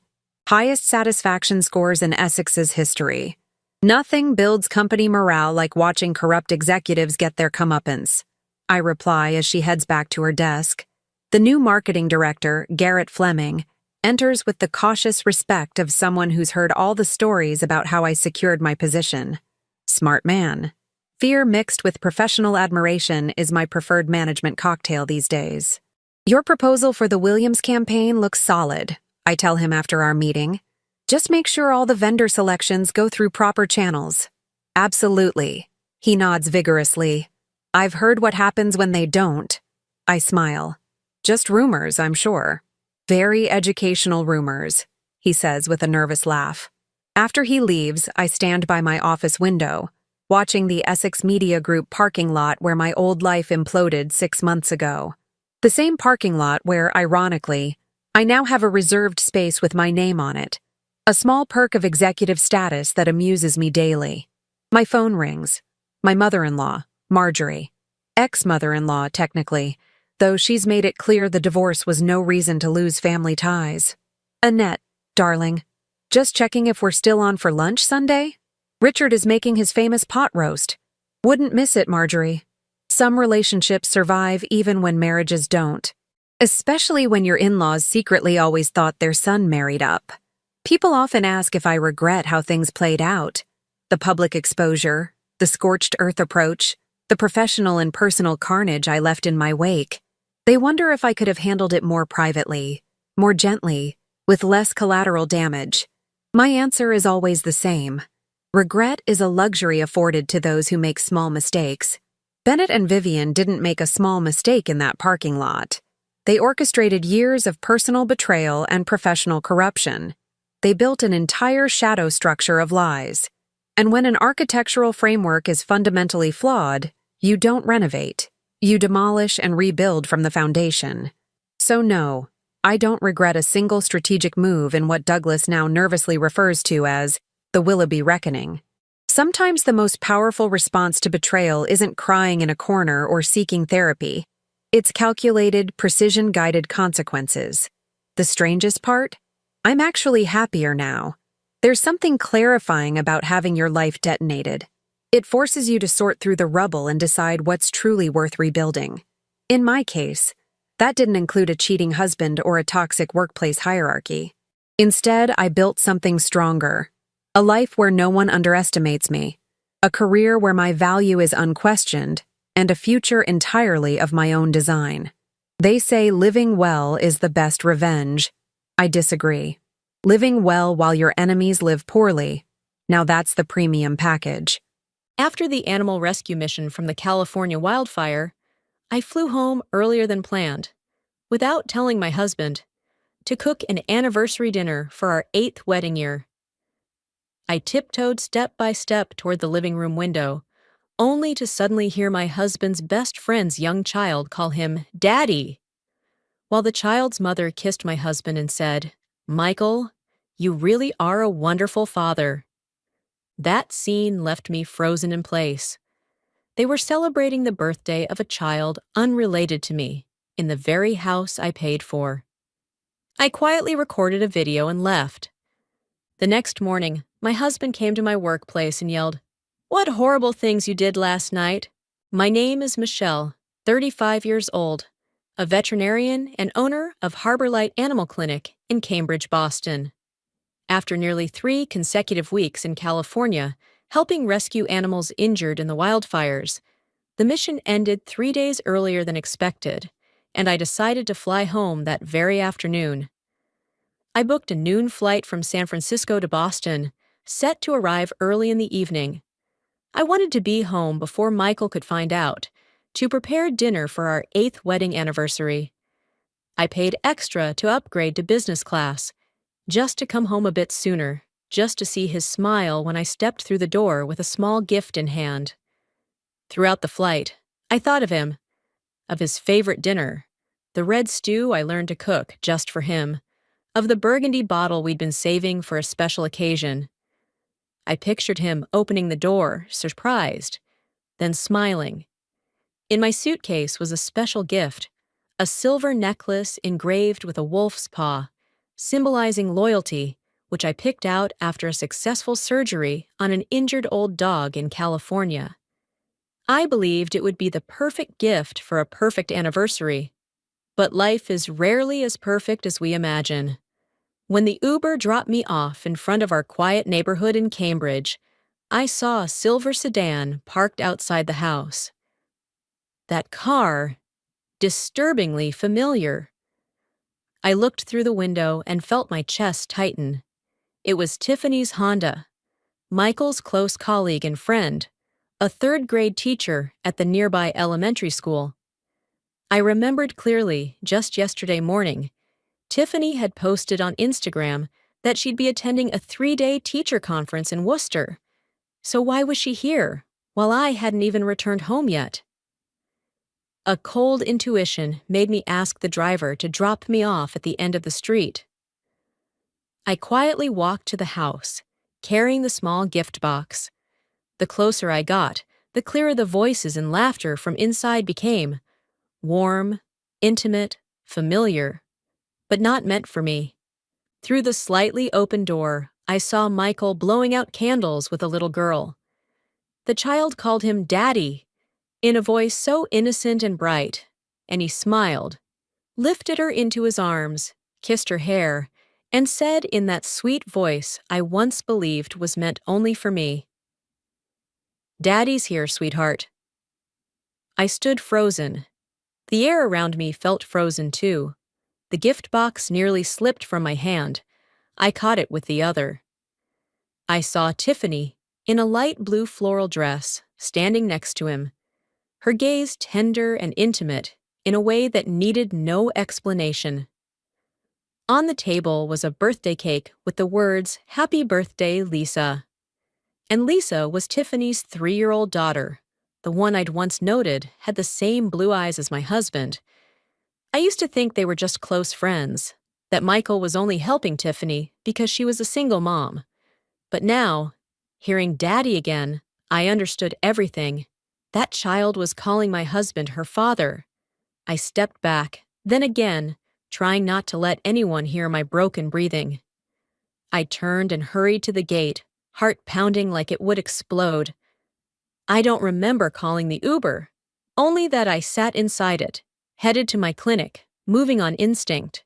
Highest satisfaction scores in Essex's history. Nothing builds company morale like watching corrupt executives get their comeuppance. I reply as she heads back to her desk. The new marketing director, Garrett Fleming, enters with the cautious respect of someone who's heard all the stories about how I secured my position. Smart man. Fear mixed with professional admiration is my preferred management cocktail these days. Your proposal for the Williams campaign looks solid, I tell him after our meeting. Just make sure all the vendor selections go through proper channels. Absolutely. He nods vigorously. I've heard what happens when they don't. I smile. Just rumors, I'm sure. Very educational rumors, he says with a nervous laugh. After he leaves, I stand by my office window, watching the Essex Media Group parking lot where my old life imploded 6 months ago. The same parking lot where, ironically, I now have a reserved space with my name on it. A small perk of executive status that amuses me daily. My phone rings. My mother-in-law, Marjorie. Ex-mother-in-law, technically, though she's made it clear the divorce was no reason to lose family ties. Annette, darling. Just checking if we're still on for lunch Sunday? Richard is making his famous pot roast. Wouldn't miss it, Marjorie. Some relationships survive even when marriages don't. Especially when your in-laws secretly always thought their son married up. People often ask if I regret how things played out. The public exposure, the scorched earth approach, the professional and personal carnage I left in my wake. They wonder if I could have handled it more privately, more gently, with less collateral damage. My answer is always the same. Regret is a luxury afforded to those who make small mistakes. Bennett and Vivian didn't make a small mistake in that parking lot. They orchestrated years of personal betrayal and professional corruption. They built an entire shadow structure of lies. And when an architectural framework is fundamentally flawed, you don't renovate. You demolish and rebuild from the foundation. So no, I don't regret a single strategic move in what Douglas now nervously refers to as the Willoughby reckoning. Sometimes the most powerful response to betrayal isn't crying in a corner or seeking therapy. It's calculated, precision-guided consequences. The strangest part? I'm actually happier now. There's something clarifying about having your life detonated. It forces you to sort through the rubble and decide what's truly worth rebuilding. In my case, that didn't include a cheating husband or a toxic workplace hierarchy. Instead, I built something stronger. A life where no one underestimates me. A career where my value is unquestioned, and a future entirely of my own design. They say living well is the best revenge. I disagree. Living well while your enemies live poorly. Now that's the premium package. After the animal rescue mission from the California wildfire, I flew home earlier than planned, without telling my husband, to cook an anniversary dinner for our 8th wedding year. I tiptoed step by step toward the living room window, only to suddenly hear my husband's best friend's young child call him Daddy, while the child's mother kissed my husband and said, "Michael, you really are a wonderful father." That scene left me frozen in place. They were celebrating the birthday of a child unrelated to me, in the very house I paid for. I quietly recorded a video and left. The next morning, my husband came to my workplace and yelled, "What horrible things you did last night." My name is Michelle, 35 years old, a veterinarian and owner of Harbor Light Animal Clinic in Cambridge, Boston. After nearly 3 consecutive weeks in California, helping rescue animals injured in the wildfires, the mission ended 3 days earlier than expected, and I decided to fly home that very afternoon. I booked a noon flight from San Francisco to Boston, set to arrive early in the evening. I wanted to be home before Michael could find out, to prepare dinner for our 8th wedding anniversary. I paid extra to upgrade to business class, just to come home a bit sooner, just to see his smile when I stepped through the door with a small gift in hand. Throughout the flight, I thought of him, of his favorite dinner, the red stew I learned to cook just for him, of the burgundy bottle we'd been saving for a special occasion. I pictured him opening the door, surprised, then smiling. In my suitcase was a special gift, a silver necklace engraved with a wolf's paw, symbolizing loyalty, which I picked out after a successful surgery on an injured old dog in California. I believed it would be the perfect gift for a perfect anniversary. But life is rarely as perfect as we imagine. When the Uber dropped me off in front of our quiet neighborhood in Cambridge, I saw a silver sedan parked outside the house. That car, disturbingly familiar. I looked through the window and felt my chest tighten. It was Tiffany's Honda, Michael's close colleague and friend, a third-grade teacher at the nearby elementary school. I remembered clearly, just yesterday morning, Tiffany had posted on Instagram that she'd be attending a 3-day teacher conference in Worcester. So why was she here, while I hadn't even returned home yet? A cold intuition made me ask the driver to drop me off at the end of the street. I quietly walked to the house, carrying the small gift box. The closer I got, the clearer the voices and laughter from inside became. Warm, intimate, familiar, but not meant for me. Through the slightly open door, I saw Michael blowing out candles with a little girl. The child called him Daddy, in a voice so innocent and bright, and he smiled, lifted her into his arms, kissed her hair, and said in that sweet voice I once believed was meant only for me, "Daddy's here, sweetheart." I stood frozen. The air around me felt frozen too. The gift box nearly slipped from my hand. I caught it with the other. I saw Tiffany, in a light blue floral dress, standing next to him, her gaze tender and intimate in a way that needed no explanation. On the table was a birthday cake with the words, "Happy Birthday, Lisa." And Lisa was Tiffany's 3-year-old daughter, the one I'd once noted had the same blue eyes as my husband. I used to think they were just close friends, that Michael was only helping Tiffany because she was a single mom. But now, hearing Daddy again, I understood everything. That child was calling my husband her father. I stepped back, then again, trying not to let anyone hear my broken breathing. I turned and hurried to the gate, heart pounding like it would explode. I don't remember calling the Uber, only that I sat inside it, headed to my clinic, moving on instinct.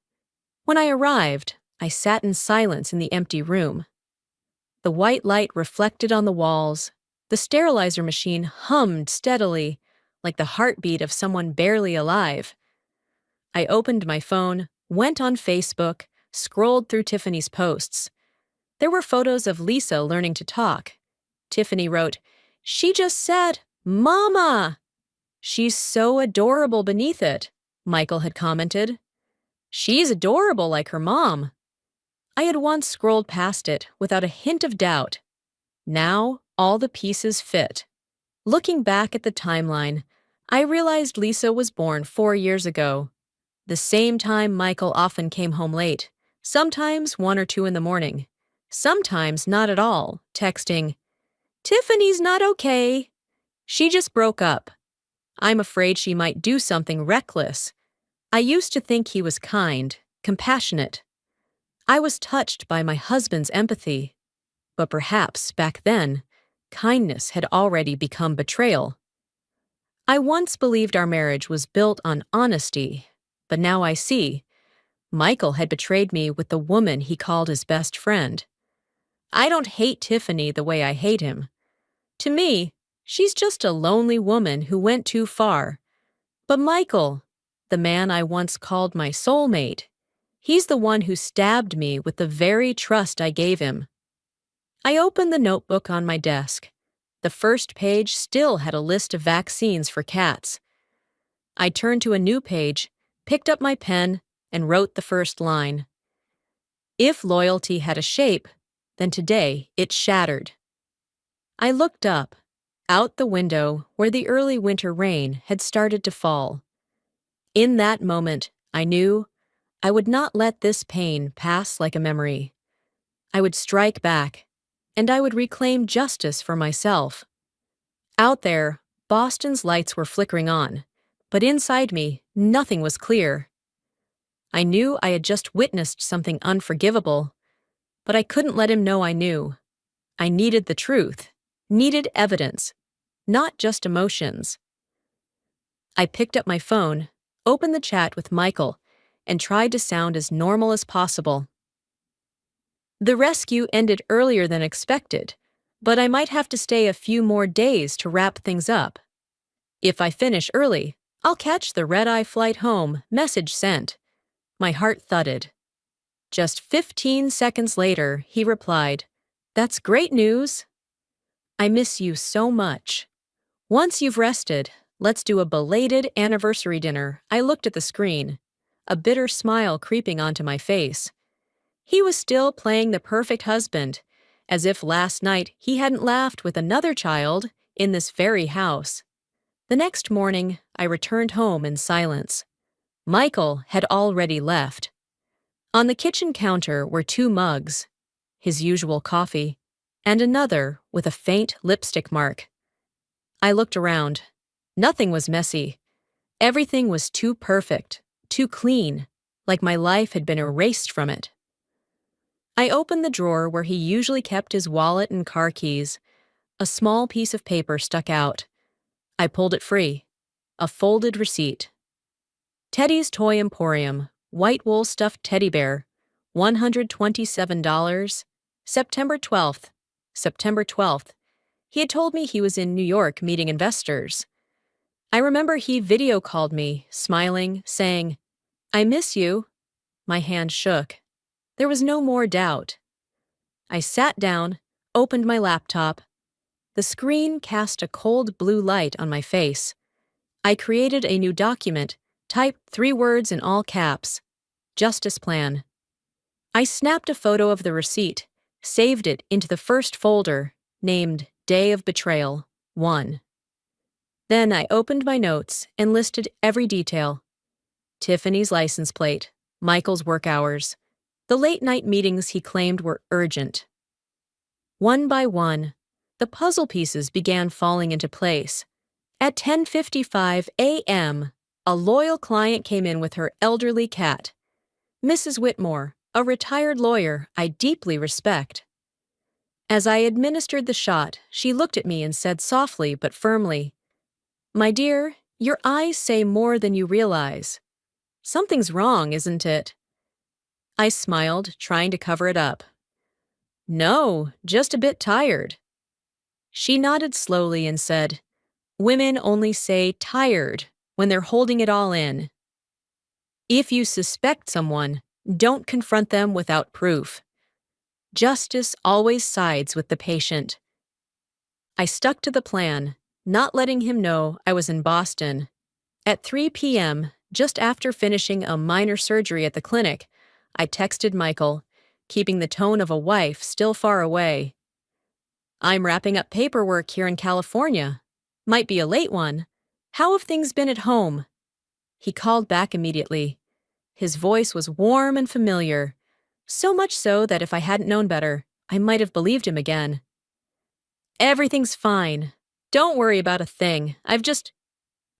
When I arrived, I sat in silence in the empty room. The white light reflected on the walls. The sterilizer machine hummed steadily, like the heartbeat of someone barely alive. I opened my phone, went on Facebook, scrolled through Tiffany's posts. There were photos of Lisa learning to talk. Tiffany wrote, "She just said, 'Mama!' She's so adorable beneath it," Michael had commented. "She's adorable like her mom." I had once scrolled past it without a hint of doubt. Now, all the pieces fit. Looking back at the timeline, I realized Lisa was born 4 years ago. The same time Michael often came home late, sometimes 1 or 2 in the morning, sometimes not at all, texting, "Tiffany's not okay. She just broke up. I'm afraid she might do something reckless." I used to think he was kind, compassionate. I was touched by my husband's empathy. But perhaps, back then, kindness had already become betrayal. I once believed our marriage was built on honesty, but now I see. Michael had betrayed me with the woman he called his best friend. I don't hate Tiffany the way I hate him. To me, she's just a lonely woman who went too far. But Michael, the man I once called my soulmate, He's the one who stabbed me with the very trust I gave him. I opened the notebook on my desk. The first page still had a list of vaccines for cats. I turned to a new page, picked up my pen, and wrote the first line. If loyalty had a shape, then today it shattered. I looked up, out the window where the early winter rain had started to fall. In that moment, I knew I would not let this pain pass like a memory. I would strike back, and I would reclaim justice for myself. Out there, Boston's lights were flickering on, but inside me, nothing was clear. I knew I had just witnessed something unforgivable, but I couldn't let him know I knew. I needed the truth, needed evidence, not just emotions. I picked up my phone, opened the chat with Michael, and tried to sound as normal as possible. The rescue ended earlier than expected, but I might have to stay a few more days to wrap things up. If I finish early, I'll catch the red-eye flight home, message sent. My heart thudded. Just 15 seconds later, he replied, "That's great news. I miss you so much. Once you've rested, let's do a belated anniversary dinner." I looked at the screen, a bitter smile creeping onto my face. He was still playing the perfect husband, as if last night he hadn't laughed with another child in this very house. The next morning, I returned home in silence. Michael had already left. On the kitchen counter were 2 mugs, his usual coffee, and another with a faint lipstick mark. I looked around. Nothing was messy. Everything was too perfect, too clean, like my life had been erased from it. I opened the drawer where he usually kept his wallet and car keys. A small piece of paper stuck out. I pulled it free. A folded receipt. Teddy's Toy Emporium, white wool stuffed teddy bear, $127, September 12th. September 12th. He had told me he was in New York meeting investors. I remember he video called me, smiling, saying, "I miss you." My hand shook. There was no more doubt. I sat down, opened my laptop. The screen cast a cold blue light on my face. I created a new document, typed 3 words in all caps, "Justice Plan." I snapped a photo of the receipt, saved it into the first folder, named Day of Betrayal 1. Then I opened my notes and listed every detail. Tiffany's license plate, Michael's work hours, the late-night meetings he claimed were urgent. One by one, the puzzle pieces began falling into place. At 10:55 a.m., a loyal client came in with her elderly cat, Mrs. Whitmore, a retired lawyer I deeply respect. As I administered the shot, she looked at me and said softly but firmly, "My dear, your eyes say more than you realize. Something's wrong, isn't it?" I smiled, trying to cover it up. "No, just a bit tired." She nodded slowly and said, "Women only say tired when they're holding it all in. If you suspect someone, don't confront them without proof. Justice always sides with the patient." I stuck to the plan, not letting him know I was in Boston. At 3 p.m., just after finishing a minor surgery at the clinic, I texted Michael, keeping the tone of a wife still far away. "I'm wrapping up paperwork here in California. Might be a late one. How have things been at home?" He called back immediately. His voice was warm and familiar, so much so that if I hadn't known better, I might have believed him again. "Everything's fine. Don't worry about a thing. I've just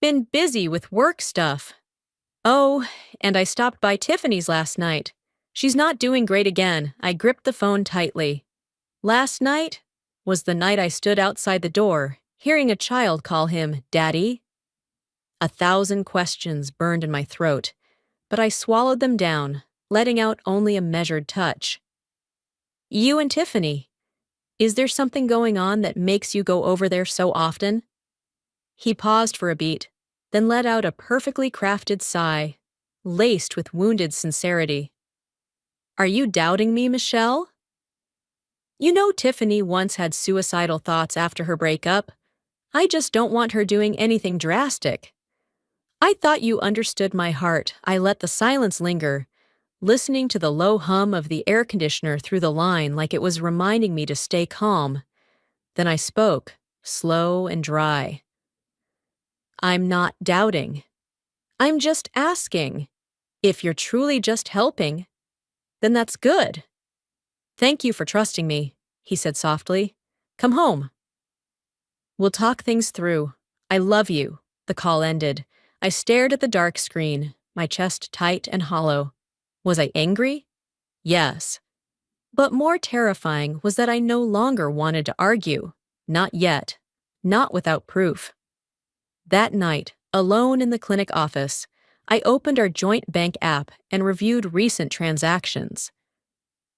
been busy with work stuff. Oh, and I stopped by Tiffany's last night. She's not doing great again." I gripped the phone tightly. Last night was the night I stood outside the door, hearing a child call him Daddy. 1,000 questions burned in my throat, but I swallowed them down, letting out only a measured touch. "You and Tiffany, is there something going on that makes you go over there so often?" He paused for a beat, then let out a perfectly crafted sigh, laced with wounded sincerity. Are you doubting me, Michelle? You know Tiffany once had suicidal thoughts after her breakup. I just don't want her doing anything drastic. I thought you understood my heart. I let the silence linger, listening to the low hum of the air conditioner through the line like it was reminding me to stay calm. Then I spoke, slow and dry. I'm not doubting. I'm just asking. If you're truly just helping, then that's good. Thank you for trusting me, he said softly. Come home. We'll talk things through. I love you. The call ended. I stared at the dark screen, my chest tight and hollow. Was I angry? Yes. But more terrifying was that I no longer wanted to argue. Not yet. Not without proof. That night, alone in the clinic office, I opened our joint bank app and reviewed recent transactions.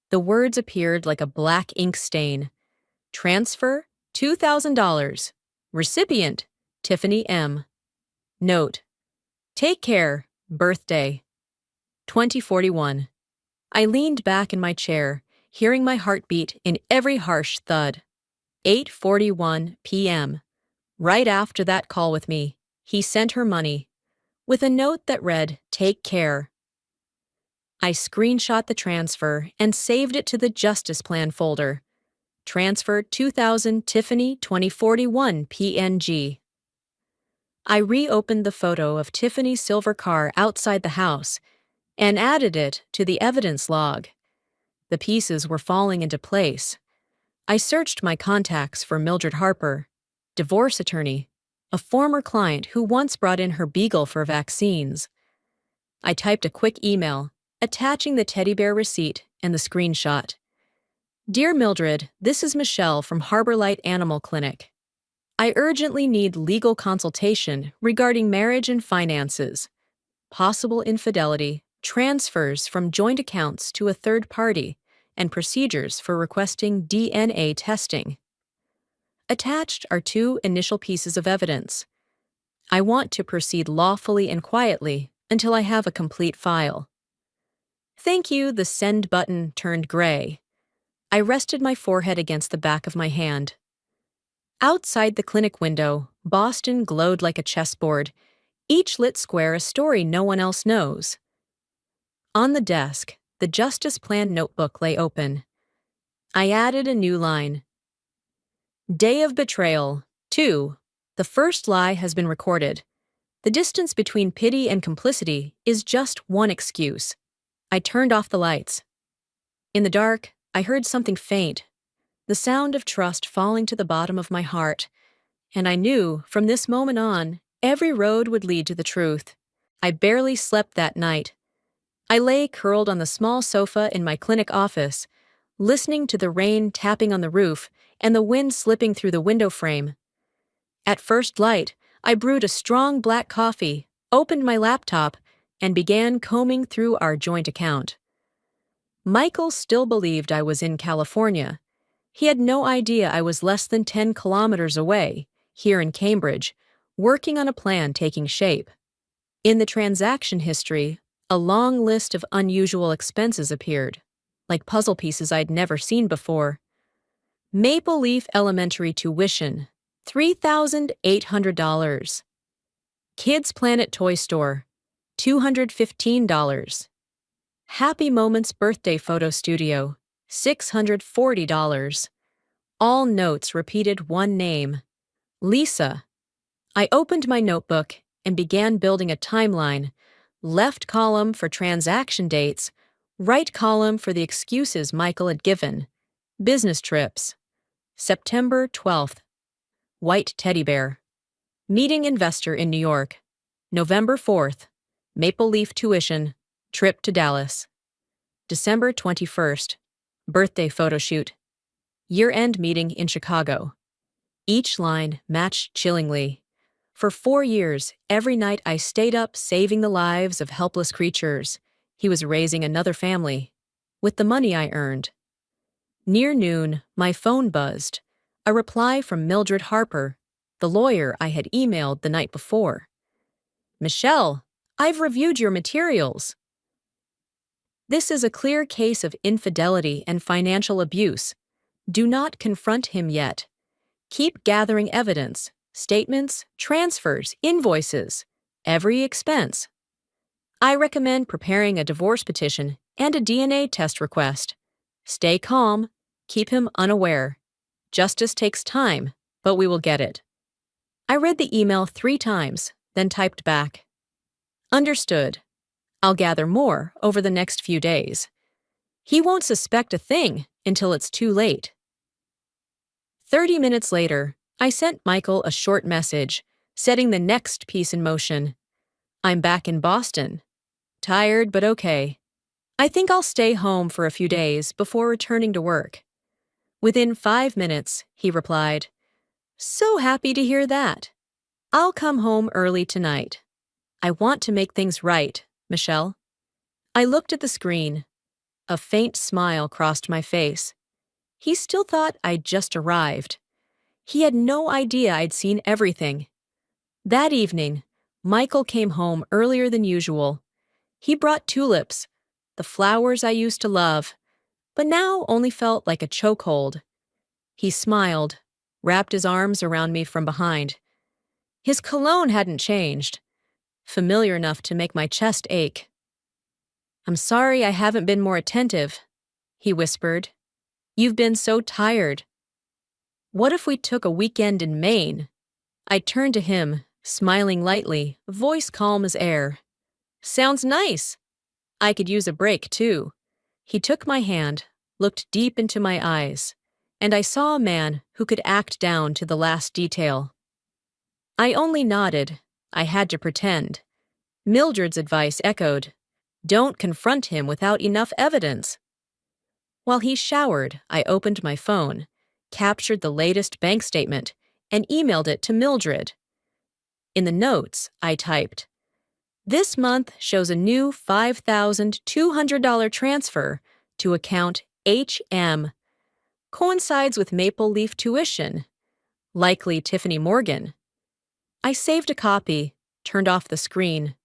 The words appeared like a black ink stain. Transfer, $2,000. Recipient, Tiffany M. Note: Take care, birthday. 2041. I leaned back in my chair, hearing my heartbeat in every harsh thud. 8:41 p.m. Right after that call with me, he sent her money, with a note that read, Take care. I screenshot the transfer and saved it to the Justice Plan folder. Transfer 2000 Tiffany 2041 PNG. I reopened the photo of Tiffany's silver car outside the house and added it to the evidence log. The pieces were falling into place. I searched my contacts for Mildred Harper, divorce attorney, a former client who once brought in her beagle for vaccines. I typed a quick email, attaching the teddy bear receipt and the screenshot. Dear Mildred, this is Michelle from Harbor Light Animal Clinic. I urgently need legal consultation regarding marriage and finances, possible infidelity, transfers from joint accounts to a third party, and procedures for requesting DNA testing. Attached are 2 initial pieces of evidence. I want to proceed lawfully and quietly until I have a complete file. Thank you. The send button turned gray. I rested my forehead against the back of my hand. Outside the clinic window, Boston glowed like a chessboard, each lit square a story no one else knows. On the desk, the Justice Plan notebook lay open. I added a new line. Day of betrayal. 2. The first lie has been recorded. The distance between pity and complicity is just one excuse. I turned off the lights. In the dark, I heard something faint, the sound of trust falling to the bottom of my heart, and I knew, from this moment on, every road would lead to the truth. I barely slept that night. I lay curled on the small sofa in my clinic office, listening to the rain tapping on the roof and the wind slipping through the window frame. At first light, I brewed a strong black coffee, opened my laptop, and began combing through our joint account. Michael still believed I was in California. He had no idea I was less than 10 kilometers away, here in Cambridge, working on a plan taking shape. In the transaction history, a long list of unusual expenses appeared, like puzzle pieces I'd never seen before. Maple Leaf Elementary tuition, $3,800. Kids Planet Toy Store, $215. Happy Moments Birthday Photo Studio, $640. All notes repeated one name, Lisa. I opened my notebook and began building a timeline, left column for transaction dates, right column for the excuses Michael had given. Business trips. September 12th. White teddy bear. Meeting investor in New York. November 4th. Maple Leaf tuition. Trip to Dallas. December 21st. Birthday photo shoot. Year-end meeting in Chicago. Each line matched chillingly. For 4 years, every night I stayed up saving the lives of helpless creatures. He was raising another family. With the money I earned. Near noon, my phone buzzed. A reply from Mildred Harper, the lawyer I had emailed the night before. Michelle, I've reviewed your materials. This is a clear case of infidelity and financial abuse. Do not confront him yet. Keep gathering evidence, statements, transfers, invoices, every expense. I recommend preparing a divorce petition and a DNA test request. Stay calm, keep him unaware. Justice takes time, but we will get it. I read the email 3 times, then typed back. Understood. I'll gather more over the next few days. He won't suspect a thing until it's too late. 30 minutes later, I sent Michael a short message, setting the next piece in motion. I'm back in Boston. Tired, but okay. I think I'll stay home for a few days before returning to work. Within 5 minutes, he replied, So happy to hear that. I'll come home early tonight. I want to make things right, Michelle. I looked at the screen. A faint smile crossed my face. He still thought I'd just arrived. He had no idea I'd seen everything. That evening, Michael came home earlier than usual. He brought tulips, the flowers I used to love, but now only felt like a chokehold. He smiled, wrapped his arms around me from behind. His cologne hadn't changed, familiar enough to make my chest ache. I'm sorry I haven't been more attentive, he whispered. You've been so tired. What if we took a weekend in Maine? I turned to him, smiling lightly, voice calm as air. Sounds nice. I could use a break, too. He took my hand, looked deep into my eyes, and I saw a man who could act down to the last detail. I only nodded. I had to pretend. Mildred's advice echoed. Don't confront him without enough evidence. While he showered, I opened my phone, captured the latest bank statement, and emailed it to Mildred. In the notes, I typed, This month shows a new $5,200 transfer to account HM. Coincides with Maple Leaf tuition. Likely Tiffany Morgan. I saved a copy, turned off the screen.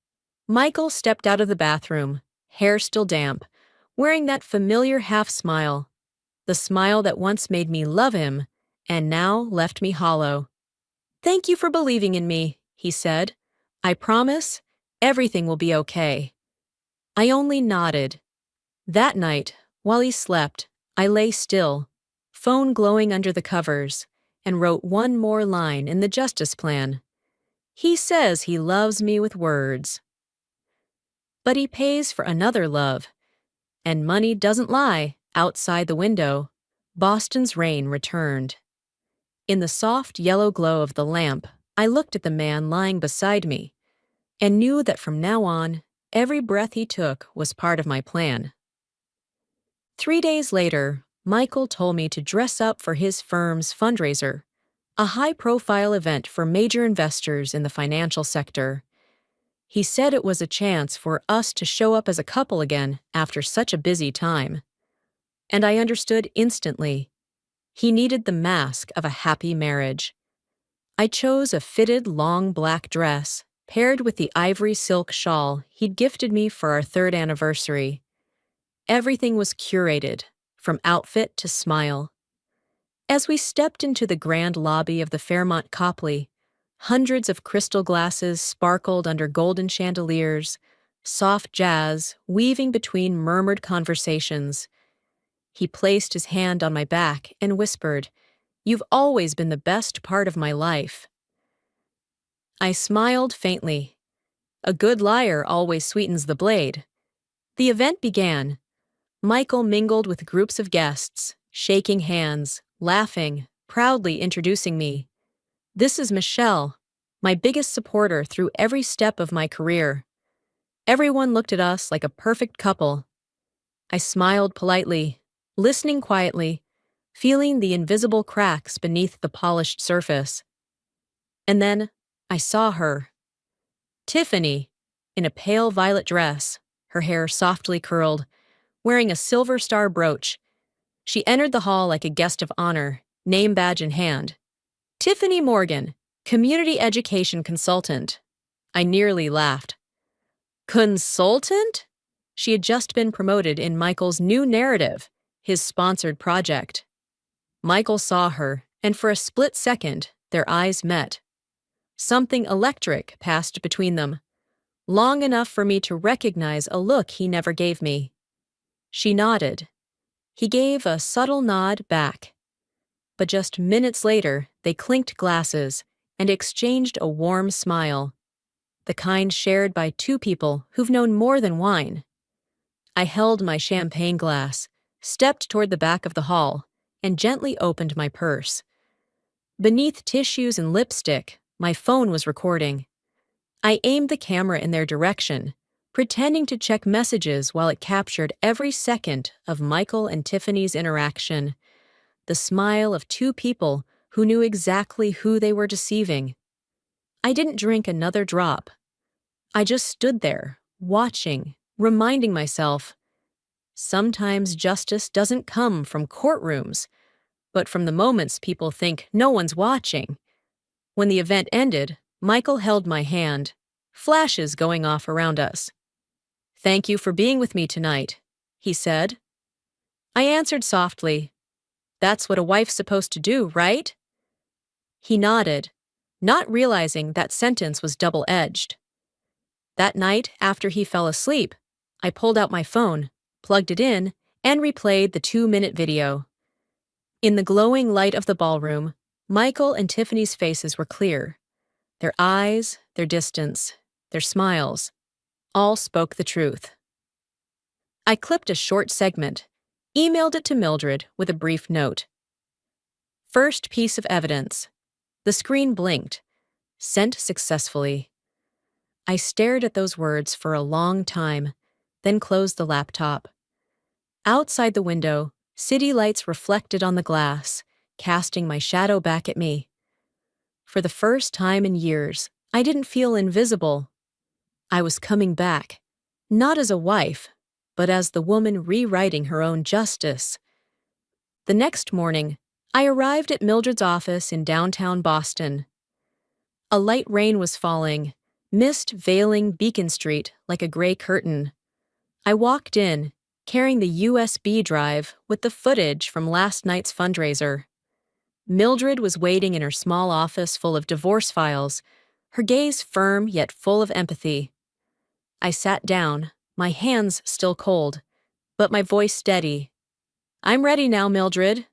Michael stepped out of the bathroom, hair still damp, wearing that familiar half-smile. The smile that once made me love him, and now left me hollow. Thank you for believing in me, he said. I promise, everything will be okay. I only nodded. That night, while he slept, I lay still, phone glowing under the covers, and wrote one more line in the justice plan. He says he loves me with words. But he pays for another love. And money doesn't lie. Outside the window, Boston's rain returned. In the soft yellow glow of the lamp, I looked at the man lying beside me and knew that from now on, every breath he took was part of my plan. 3 days later, Michael told me to dress up for his firm's fundraiser, a high-profile event for major investors in the financial sector. He said it was a chance for us to show up as a couple again after such a busy time. And I understood instantly. He needed the mask of a happy marriage. I chose a fitted long black dress, paired with the ivory silk shawl he'd gifted me for our 3rd anniversary. Everything was curated, from outfit to smile. As we stepped into the grand lobby of the Fairmont Copley, hundreds of crystal glasses sparkled under golden chandeliers, soft jazz weaving between murmured conversations. He placed his hand on my back and whispered, You've always been the best part of my life. I smiled faintly. A good liar always sweetens the blade. The event began. Michael mingled with groups of guests, shaking hands, laughing, proudly introducing me. This is Michelle, my biggest supporter through every step of my career. Everyone looked at us like a perfect couple. I smiled politely, listening quietly, feeling the invisible cracks beneath the polished surface. And then I saw her. Tiffany, in a pale violet dress, her hair softly curled, wearing a silver star brooch. She entered the hall like a guest of honor, name badge in hand. Tiffany Morgan, community education consultant. I nearly laughed. Consultant? She had just been promoted in Michael's new narrative, his sponsored project. Michael saw her, and for a split second, their eyes met. Something electric passed between them, long enough for me to recognize a look he never gave me. She nodded. He gave a subtle nod back. But just minutes later, they clinked glasses and exchanged a warm smile, the kind shared by two people who've known more than wine. I held my champagne glass, stepped toward the back of the hall, and gently opened my purse. Beneath tissues and lipstick, my phone was recording. I aimed the camera in their direction, pretending to check messages while it captured every second of Michael and Tiffany's interaction, the smile of two people who knew exactly who they were deceiving. I didn't drink another drop. I just stood there, watching, reminding myself, sometimes justice doesn't come from courtrooms, but from the moments people think no one's watching. When the event ended, Michael held my hand, flashes going off around us. "Thank you for being with me tonight," he said. I answered softly, "That's what a wife's supposed to do, right?" He nodded, not realizing that sentence was double-edged. That night, after he fell asleep, I pulled out my phone, plugged it in, and replayed the 2-minute video. In the glowing light of the ballroom, Michael and Tiffany's faces were clear. Their eyes, their distance, their smiles, all spoke the truth. I clipped a short segment, emailed it to Mildred with a brief note. First piece of evidence. The screen blinked. Sent successfully. I stared at those words for a long time, then closed the laptop. Outside the window, city lights reflected on the glass, casting my shadow back at me. For the first time in years, I didn't feel invisible. I was coming back, not as a wife, but as the woman rewriting her own justice. The next morning, I arrived at Mildred's office in downtown Boston. A light rain was falling, mist veiling Beacon Street like a gray curtain. I walked in, carrying the USB drive with the footage from last night's fundraiser. Mildred was waiting in her small office full of divorce files, her gaze firm yet full of empathy. I sat down, my hands still cold, but my voice steady. "I'm ready now, Mildred."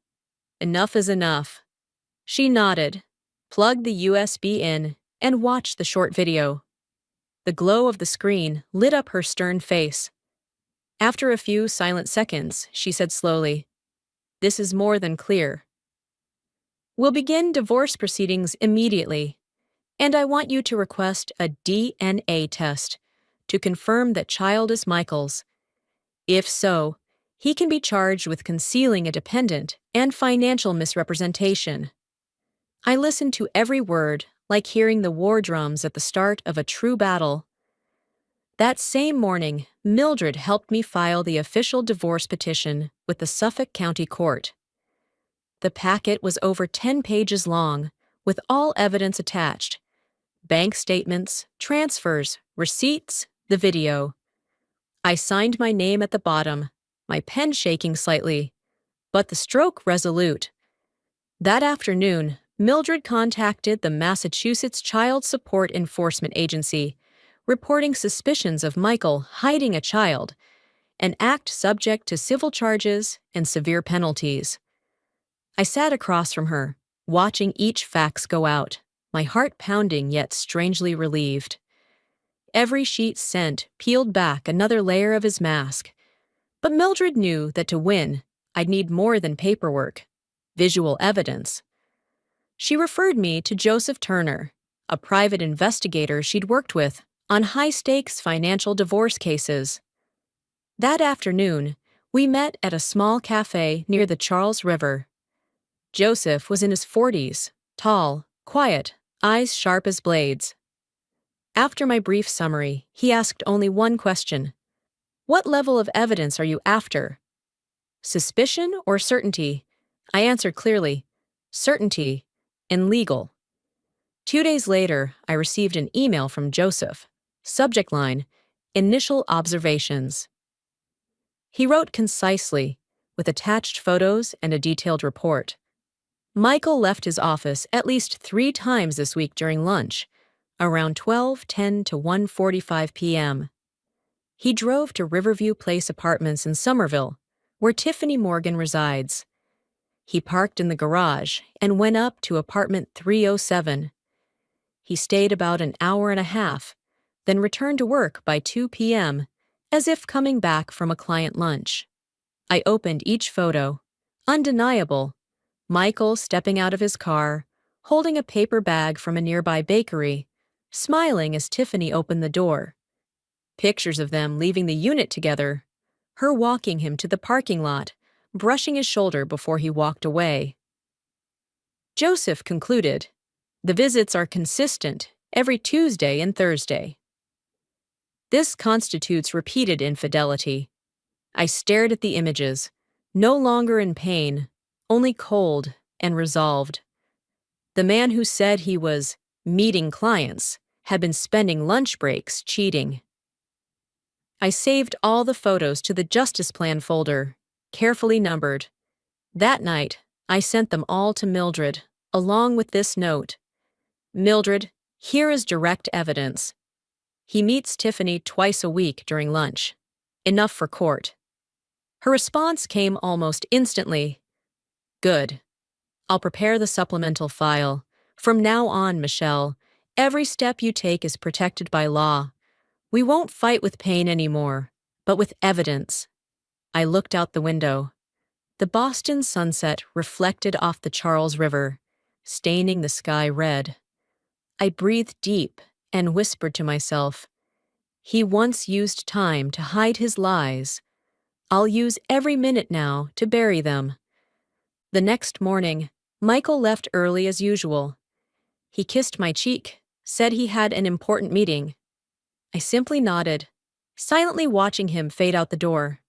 "Enough is enough." She nodded, plugged the USB in, and watched the short video. The glow of the screen lit up her stern face. After a few silent seconds, she said slowly, "This is more than clear. We'll begin divorce proceedings immediately, and I want you to request a DNA test to confirm that child is Michael's. If so, he can be charged with concealing a dependent and financial misrepresentation." I listened to every word, like hearing the war drums at the start of a true battle. That same morning, Mildred helped me file the official divorce petition with the Suffolk County Court. The packet was over 10 pages long, with all evidence attached: bank statements, transfers, receipts, the video. I signed my name at the bottom, my pen shaking slightly, but the stroke resolute. That afternoon, Mildred contacted the Massachusetts Child Support Enforcement Agency, reporting suspicions of Michael hiding a child, an act subject to civil charges and severe penalties. I sat across from her, watching each fax go out, my heart pounding yet strangely relieved. Every sheet sent peeled back another layer of his mask. But Mildred knew that to win, I'd need more than paperwork, visual evidence. She referred me to Joseph Turner, a private investigator she'd worked with on high-stakes financial divorce cases. That afternoon, we met at a small cafe near the Charles River. Joseph was in his 40s, tall, quiet, eyes sharp as blades. After my brief summary, he asked only one question. "What level of evidence are you after?" "Suspicion or certainty?" I answered clearly, "Certainty and legal." 2 days later, I received an email from Joseph. Subject line, "Initial observations." He wrote concisely, with attached photos and a detailed report. Michael left his office at least 3 times this week during lunch, around 12:10 to 1:45 p.m. He drove to Riverview Place Apartments in Somerville, where Tiffany Morgan resides. He parked in the garage and went up to apartment 307. He stayed about an hour and a half, then returned to work by 2 p.m., as if coming back from a client lunch. I opened each photo. Undeniable. Michael stepping out of his car, holding a paper bag from a nearby bakery, smiling as Tiffany opened the door. Pictures of them leaving the unit together, her walking him to the parking lot, brushing his shoulder before he walked away. Joseph concluded, "The visits are consistent every Tuesday and Thursday." This constitutes repeated infidelity. I stared at the images, no longer in pain, only cold and resolved. The man who said he was meeting clients had been spending lunch breaks cheating. I saved all the photos to the Justice Plan folder, carefully numbered. That night, I sent them all to Mildred, along with this note. "Mildred, here is direct evidence. He meets Tiffany twice a week during lunch. Enough for court." Her response came almost instantly. "Good. I'll prepare the supplemental file. From now on, Michelle, every step you take is protected by law. We won't fight with pain anymore, but with evidence." I looked out the window. The Boston sunset reflected off the Charles River, staining the sky red. I breathed deep and whispered to myself, "He once used time to hide his lies. I'll use every minute now to bury them." The next morning, Michael left early as usual. He kissed my cheek, said he had an important meeting. I simply nodded, silently watching him fade out the door.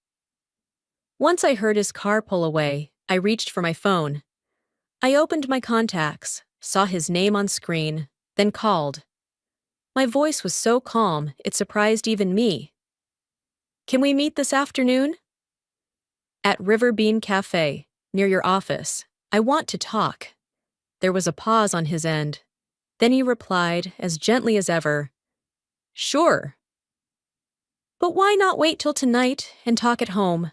Once I heard his car pull away, I reached for my phone. I opened my contacts, saw his name on screen, then called. My voice was so calm, it surprised even me. "Can we meet this afternoon?" "At River Bean Cafe, near your office. I want to talk." There was a pause on his end. Then he replied, as gently as ever, "Sure. But why not wait till tonight and talk at home?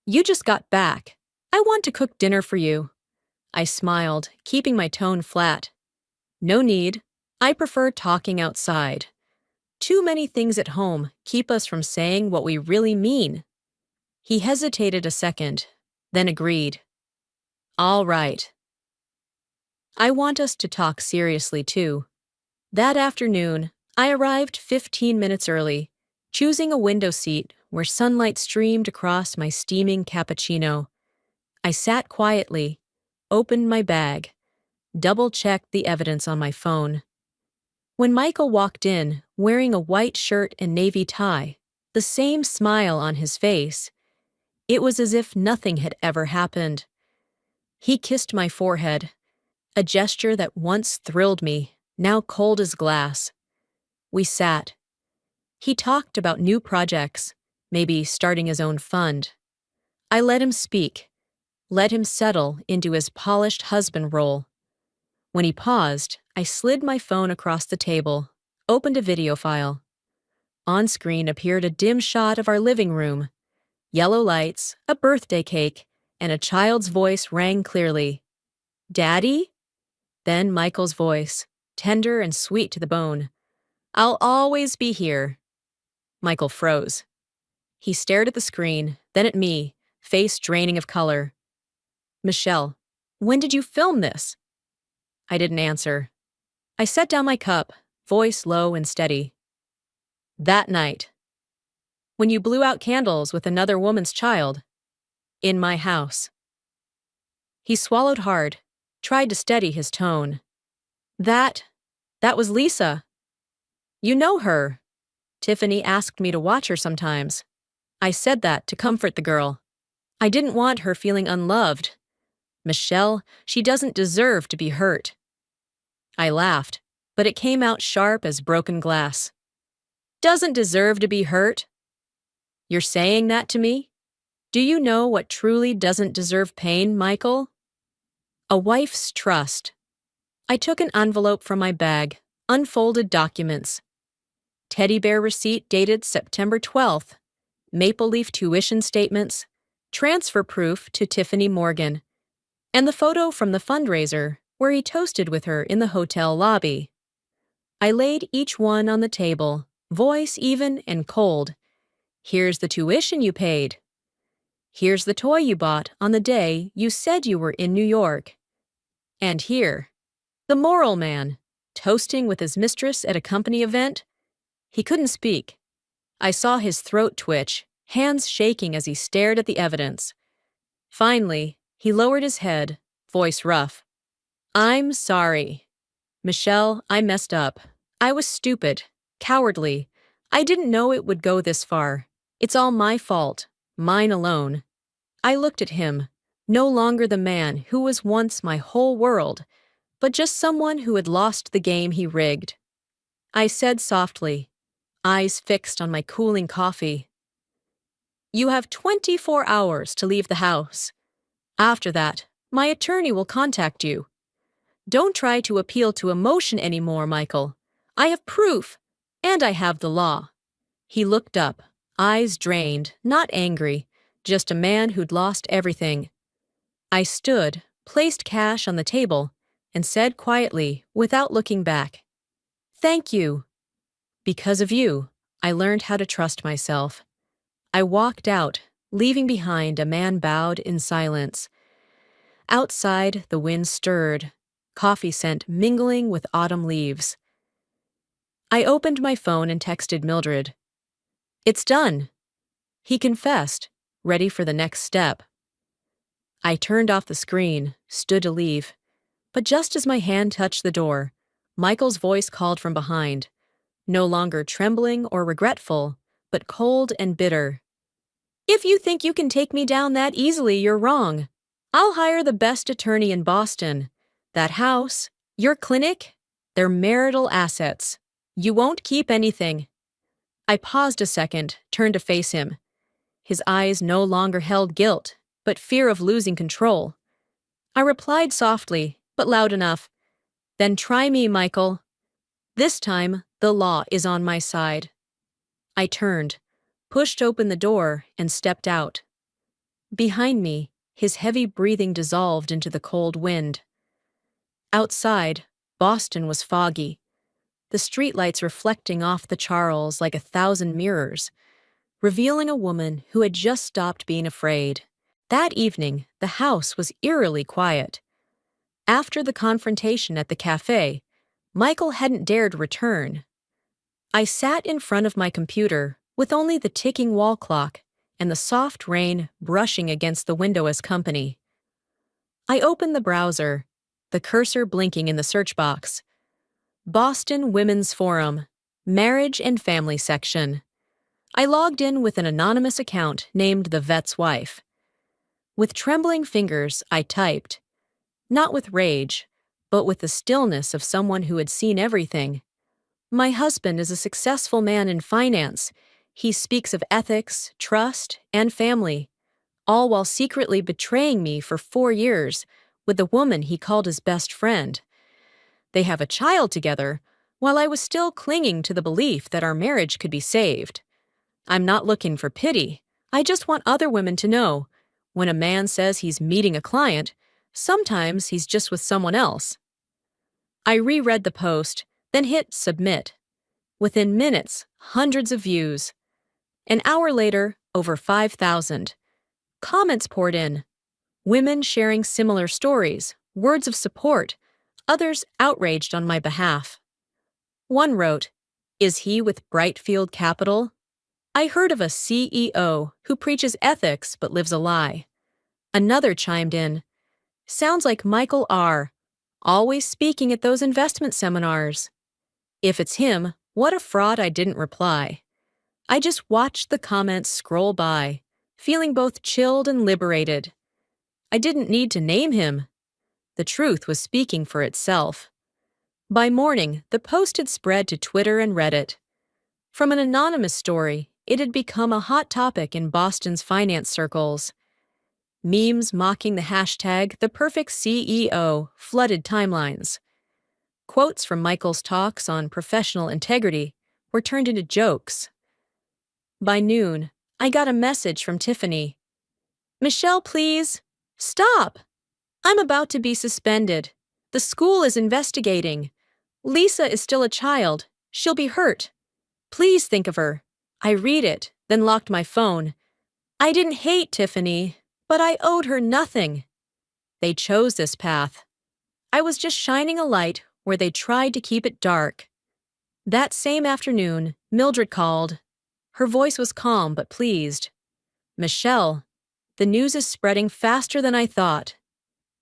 You just got back. I want to cook dinner for you." I smiled, keeping my tone flat. "No need. I prefer talking outside. Too many things at home keep us from saying what we really mean." He hesitated a second, then agreed. "All right." I want us to talk seriously, too. That afternoon, I arrived 15 minutes early, choosing a window seat where sunlight streamed across my steaming cappuccino. I sat quietly, opened my bag, double-checked the evidence on my phone. When Michael walked in, wearing a white shirt and navy tie, the same smile on his face, it was as if nothing had ever happened. He kissed my forehead, a gesture that once thrilled me, now cold as glass. We sat. He talked about new projects, maybe starting his own fund. I let him speak, let him settle into his polished husband role. When he paused, I slid my phone across the table, opened a video file. On screen appeared a dim shot of our living room. Yellow lights, a birthday cake, and a child's voice rang clearly. "Daddy?" Then Michael's voice, tender and sweet to the bone. "I'll always be here." Michael froze. He stared at the screen, then at me, face draining of color. "Michelle, when did you film this?" I didn't answer. I set down my cup, voice low and steady. "That night. When you blew out candles with another woman's child. In my house." He swallowed hard, tried to steady his tone. That was Lisa. You know her. Tiffany asked me to watch her sometimes. I said that to comfort the girl. I didn't want her feeling unloved. Michelle, she doesn't deserve to be hurt." I laughed, but it came out sharp as broken glass. "Doesn't deserve to be hurt? You're saying that to me?" Do you know what truly doesn't deserve pain, Michael? A wife's trust. I took an envelope from my bag, unfolded documents. Teddy bear receipt dated September 12th, maple leaf tuition statements, transfer proof to Tiffany Morgan, and the photo from the fundraiser where he toasted with her in the hotel lobby. I laid each one on the table, voice even and cold. Here's the tuition you paid. Here's the toy you bought on the day you said you were in New York. And here, the moral man, toasting with his mistress at a company event. He couldn't speak. I saw his throat twitch, hands shaking as he stared at the evidence. Finally, he lowered his head, voice rough. I'm sorry. Michelle, I messed up. I was stupid, cowardly. I didn't know it would go this far. It's all my fault, mine alone. I looked at him, no longer the man who was once my whole world, but just someone who had lost the game he rigged. I said softly, eyes fixed on my cooling coffee. You have 24 hours to leave the house. After that, my attorney will contact you. Don't try to appeal to emotion anymore, Michael. I have proof, and I have the law. He looked up, eyes drained, not angry, just a man who'd lost everything. I stood, placed cash on the table, and said quietly, without looking back, Thank you. Because of you, I learned how to trust myself. I walked out, leaving behind a man bowed in silence. Outside, the wind stirred, coffee scent mingling with autumn leaves. I opened my phone and texted Mildred. It's done. He confessed, ready for the next step. I turned off the screen, stood to leave. But just as my hand touched the door, Michael's voice called from behind, no longer trembling or regretful, but cold and bitter. If you think you can take me down that easily, you're wrong. I'll hire the best attorney in Boston. That house, your clinic, they're marital assets. You won't keep anything. I paused a second, turned to face him. His eyes no longer held guilt, but fear of losing control. I replied softly, but loud enough. Then try me, Michael. This time, the law is on my side. I turned, pushed open the door, and stepped out. Behind me, his heavy breathing dissolved into the cold wind. Outside, Boston was foggy, the streetlights reflecting off the Charles like 1,000 mirrors, revealing a woman who had just stopped being afraid. That evening, the house was eerily quiet. After the confrontation at the cafe, Michael hadn't dared return. I sat in front of my computer with only the ticking wall clock and the soft rain brushing against the window as company. I opened the browser, the cursor blinking in the search box. Boston Women's Forum, Marriage and Family section. I logged in with an anonymous account named The Vet's Wife. With trembling fingers, I typed, not with rage, but with the stillness of someone who had seen everything. My husband is a successful man in finance. He speaks of ethics, trust, and family, all while secretly betraying me for 4 years with the woman he called his best friend. They have a child together, while I was still clinging to the belief that our marriage could be saved. I'm not looking for pity. I just want other women to know, when a man says he's meeting a client, sometimes he's just with someone else. I reread the post, then hit submit. Within minutes, hundreds of views. An hour later, over 5,000. Comments poured in. Women sharing similar stories, words of support, others outraged on my behalf. One wrote, "Is he with Brightfield Capital? I heard of a CEO who preaches ethics but lives a lie." Another chimed in, "Sounds like Michael R., always speaking at those investment seminars." If it's him, what a fraud I didn't reply. I just watched the comments scroll by, feeling both chilled and liberated. I didn't need to name him. The truth was speaking for itself. By morning, the post had spread to Twitter and Reddit. From an anonymous story, It had become a hot topic in Boston's finance circles. Memes mocking the hashtag #ThePerfectCEO flooded timelines. Quotes from Michael's talks on professional integrity were turned into jokes. By noon, I got a message from Tiffany. "Michelle, please, stop! I'm about to be suspended. The school is investigating. Lisa is still a child. She'll be hurt. Please think of her." I read it, then locked my phone. I didn't hate Tiffany, but I owed her nothing. They chose this path. I was just shining a light where they tried to keep it dark. That same afternoon, Mildred called. Her voice was calm but pleased. "Michelle, the news is spreading faster than I thought.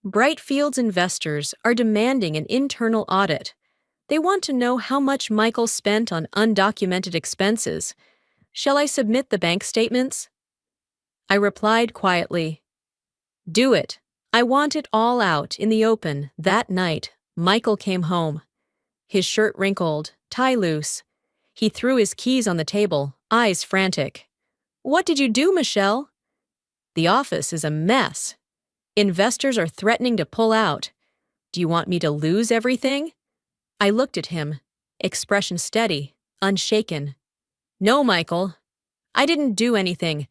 Brightfield's investors are demanding an internal audit. They want to know how much Michael spent on undocumented expenses. Shall I submit the bank statements?" I replied quietly, "Do it. I want it all out in the open." That night, Michael came home. His shirt wrinkled, tie loose. He threw his keys on the table, eyes frantic. "What did you do, Michelle?" "The office is a mess. Investors are threatening to pull out. Do you want me to lose everything?" I looked at him, expression steady, unshaken. "No, Michael. I didn't do anything.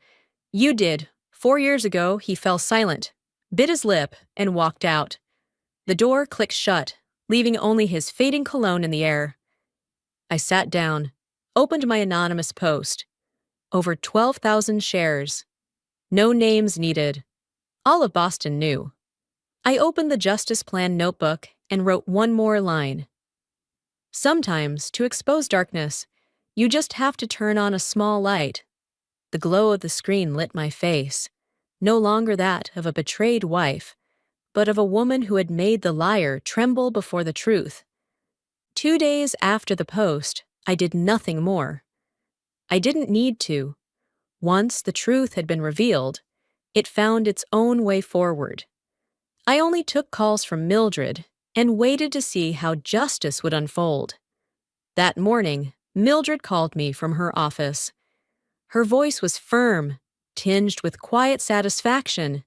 You did." 4 years ago, he fell silent, bit his lip, and walked out. The door clicked shut, leaving only his fading cologne in the air. I sat down, opened my anonymous post. Over 12,000 shares. No names needed. All of Boston knew. I opened the Justice Plan notebook and wrote one more line. Sometimes, to expose darkness, you just have to turn on a small light. The glow of the screen lit my face, no longer that of a betrayed wife, but of a woman who had made the liar tremble before the truth. 2 days after the post, I did nothing more. I didn't need to. Once the truth had been revealed, it found its own way forward. I only took calls from Mildred and waited to see how justice would unfold. That morning, Mildred called me from her office. Her voice was firm, tinged with quiet satisfaction.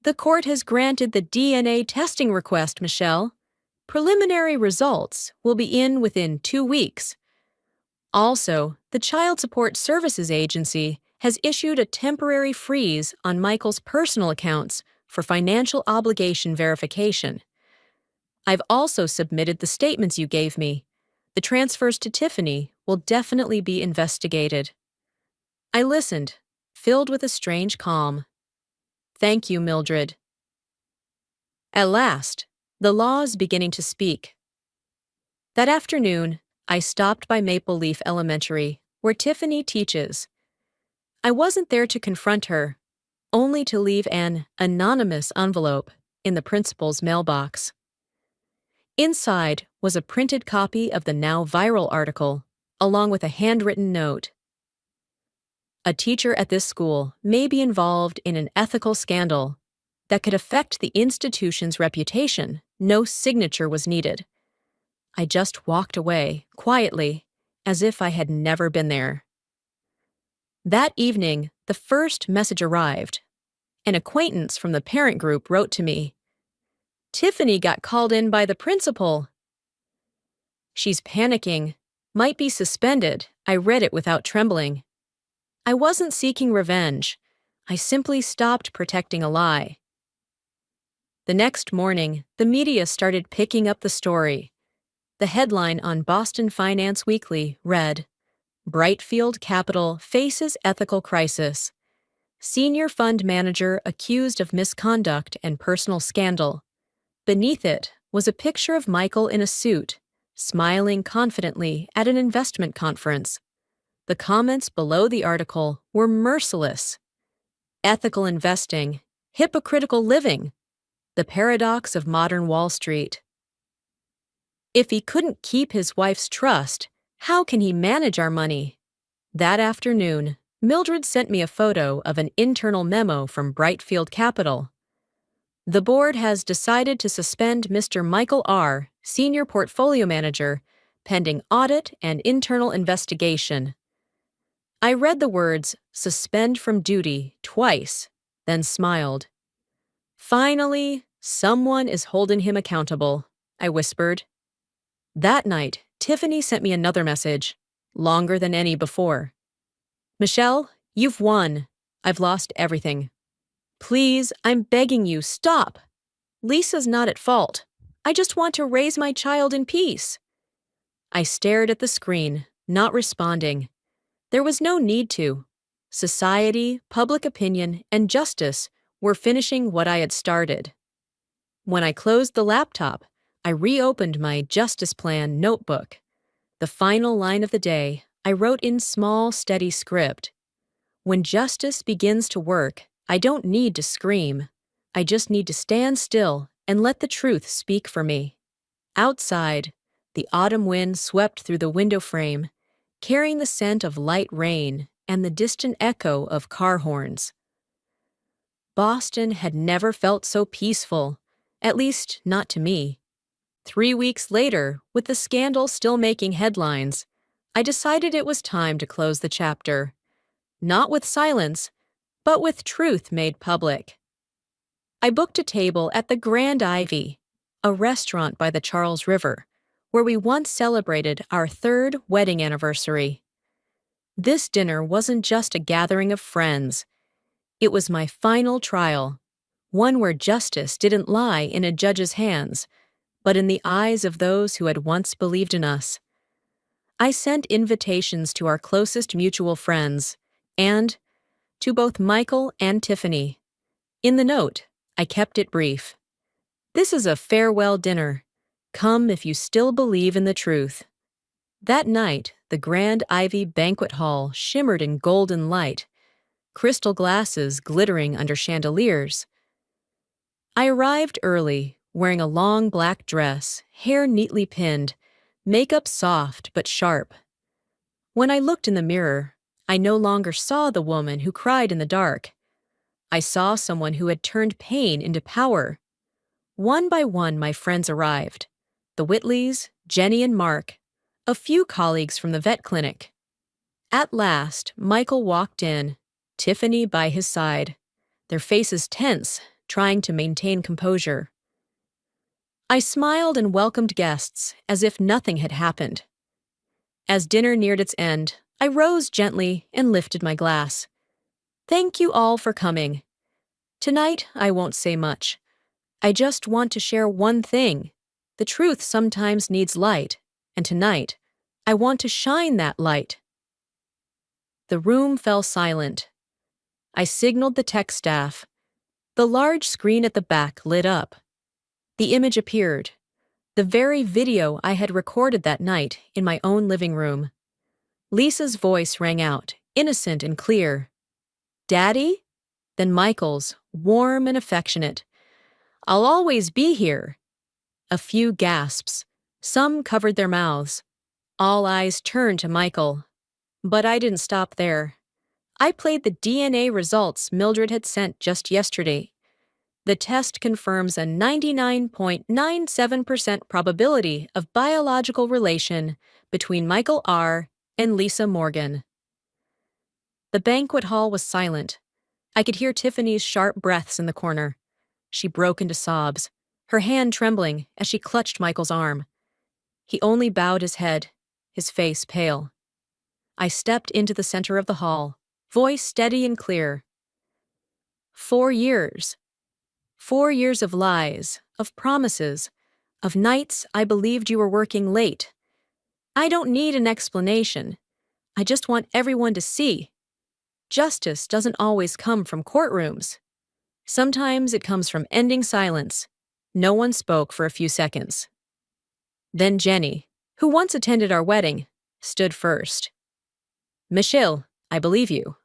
"The court has granted the DNA testing request, Michelle. Preliminary results will be in within 2 weeks. Also, the Child Support Services Agency has issued a temporary freeze on Michael's personal accounts for financial obligation verification. I've also submitted the statements you gave me. The transfers to Tiffany will definitely be investigated." I listened, filled with a strange calm. "Thank you, Mildred." At last, the law is beginning to speak. That afternoon, I stopped by Maple Leaf Elementary, where Tiffany teaches. I wasn't there to confront her, only to leave an anonymous envelope in the principal's mailbox. Inside was a printed copy of the now viral article, along with a handwritten note. "A teacher at this school may be involved in an ethical scandal that could affect the institution's reputation. No signature was needed." I just walked away, quietly, as if I had never been there. That evening, the first message arrived. An acquaintance from the parent group wrote to me. "Tiffany got called in by the principal. She's panicking, might be suspended." I read it without trembling. I wasn't seeking revenge. I simply stopped protecting a lie. The next morning, the media started picking up the story. The headline on Boston Finance Weekly read, "Brightfield Capital faces ethical crisis. Senior fund manager accused of misconduct and personal scandal." Beneath it was a picture of Michael in a suit, smiling confidently at an investment conference. The comments below the article were merciless. "Ethical investing, hypocritical living, the paradox of modern Wall Street." If he couldn't keep his wife's trust, how can he manage our money? That afternoon, Mildred sent me a photo of an internal memo from Brightfield Capital. "The board has decided to suspend Mr. Michael R., senior portfolio manager, pending audit and internal investigation." I read the words "suspend from duty" twice, then smiled. Finally, someone is holding him accountable, I whispered. That night, Tiffany sent me another message, longer than any before. Michelle, you've won. I've lost everything. Please, I'm begging you, stop. Lisa's not at fault. I just want to raise my child in peace. I stared at the screen, not responding. There was no need to. Society, public opinion, and justice were finishing what I had started. When I closed the laptop, I reopened my Justice Plan notebook. The final line of the day, I wrote in small, steady script. When justice begins to work, I don't need to scream. I just need to stand still and let the truth speak for me. Outside, the autumn wind swept through the window frame, carrying the scent of light rain and the distant echo of car horns. Boston had never felt so peaceful, at least not to me. 3 weeks later, with the scandal still making headlines, I decided it was time to close the chapter. Not with silence, but with truth made public. I booked a table at the Grand Ivy, a restaurant by the Charles River, where we once celebrated our 3rd wedding anniversary. This dinner wasn't just a gathering of friends. It was my final trial, one where justice didn't lie in a judge's hands, but in the eyes of those who had once believed in us. I sent invitations to our closest mutual friends, and to both Michael and Tiffany. In the note, I kept it brief. This is a farewell dinner. Come if you still believe in the truth. That night, the Grand Ivy Banquet Hall shimmered in golden light, crystal glasses glittering under chandeliers. I arrived early, wearing a long black dress, hair neatly pinned, makeup soft but sharp. When I looked in the mirror, I no longer saw the woman who cried in the dark. I saw someone who had turned pain into power. One by one, my friends arrived. The Whitleys, Jenny and Mark, a few colleagues from the vet clinic. At last, Michael walked in, Tiffany by his side, their faces tense, trying to maintain composure. I smiled and welcomed guests as if nothing had happened. As dinner neared its end, I rose gently and lifted my glass. Thank you all for coming. Tonight, I won't say much. I just want to share one thing. The truth sometimes needs light, and tonight, I want to shine that light. The room fell silent. I signaled the tech staff. The large screen at the back lit up. The image appeared. The very video I had recorded that night in my own living room. Lisa's voice rang out, innocent and clear. Daddy? Then Michael's, warm and affectionate. I'll always be here. A few gasps. Some covered their mouths. All eyes turned to Michael. But I didn't stop there. I played the DNA results Mildred had sent just yesterday. The test confirms a 99.97% probability of biological relation between Michael R. and Lisa Morgan. The banquet hall was silent. I could hear Tiffany's sharp breaths in the corner. She broke into sobs, her hand trembling as she clutched Michael's arm. He only bowed his head, his face pale. I stepped into the center of the hall, voice steady and clear. 4 years. 4 years of lies, of promises, of nights I believed you were working late. I don't need an explanation. I just want everyone to see. Justice doesn't always come from courtrooms. Sometimes it comes from ending silence. No one spoke for a few seconds. Then Jenny, who once attended our wedding, stood first. Michelle, I believe you.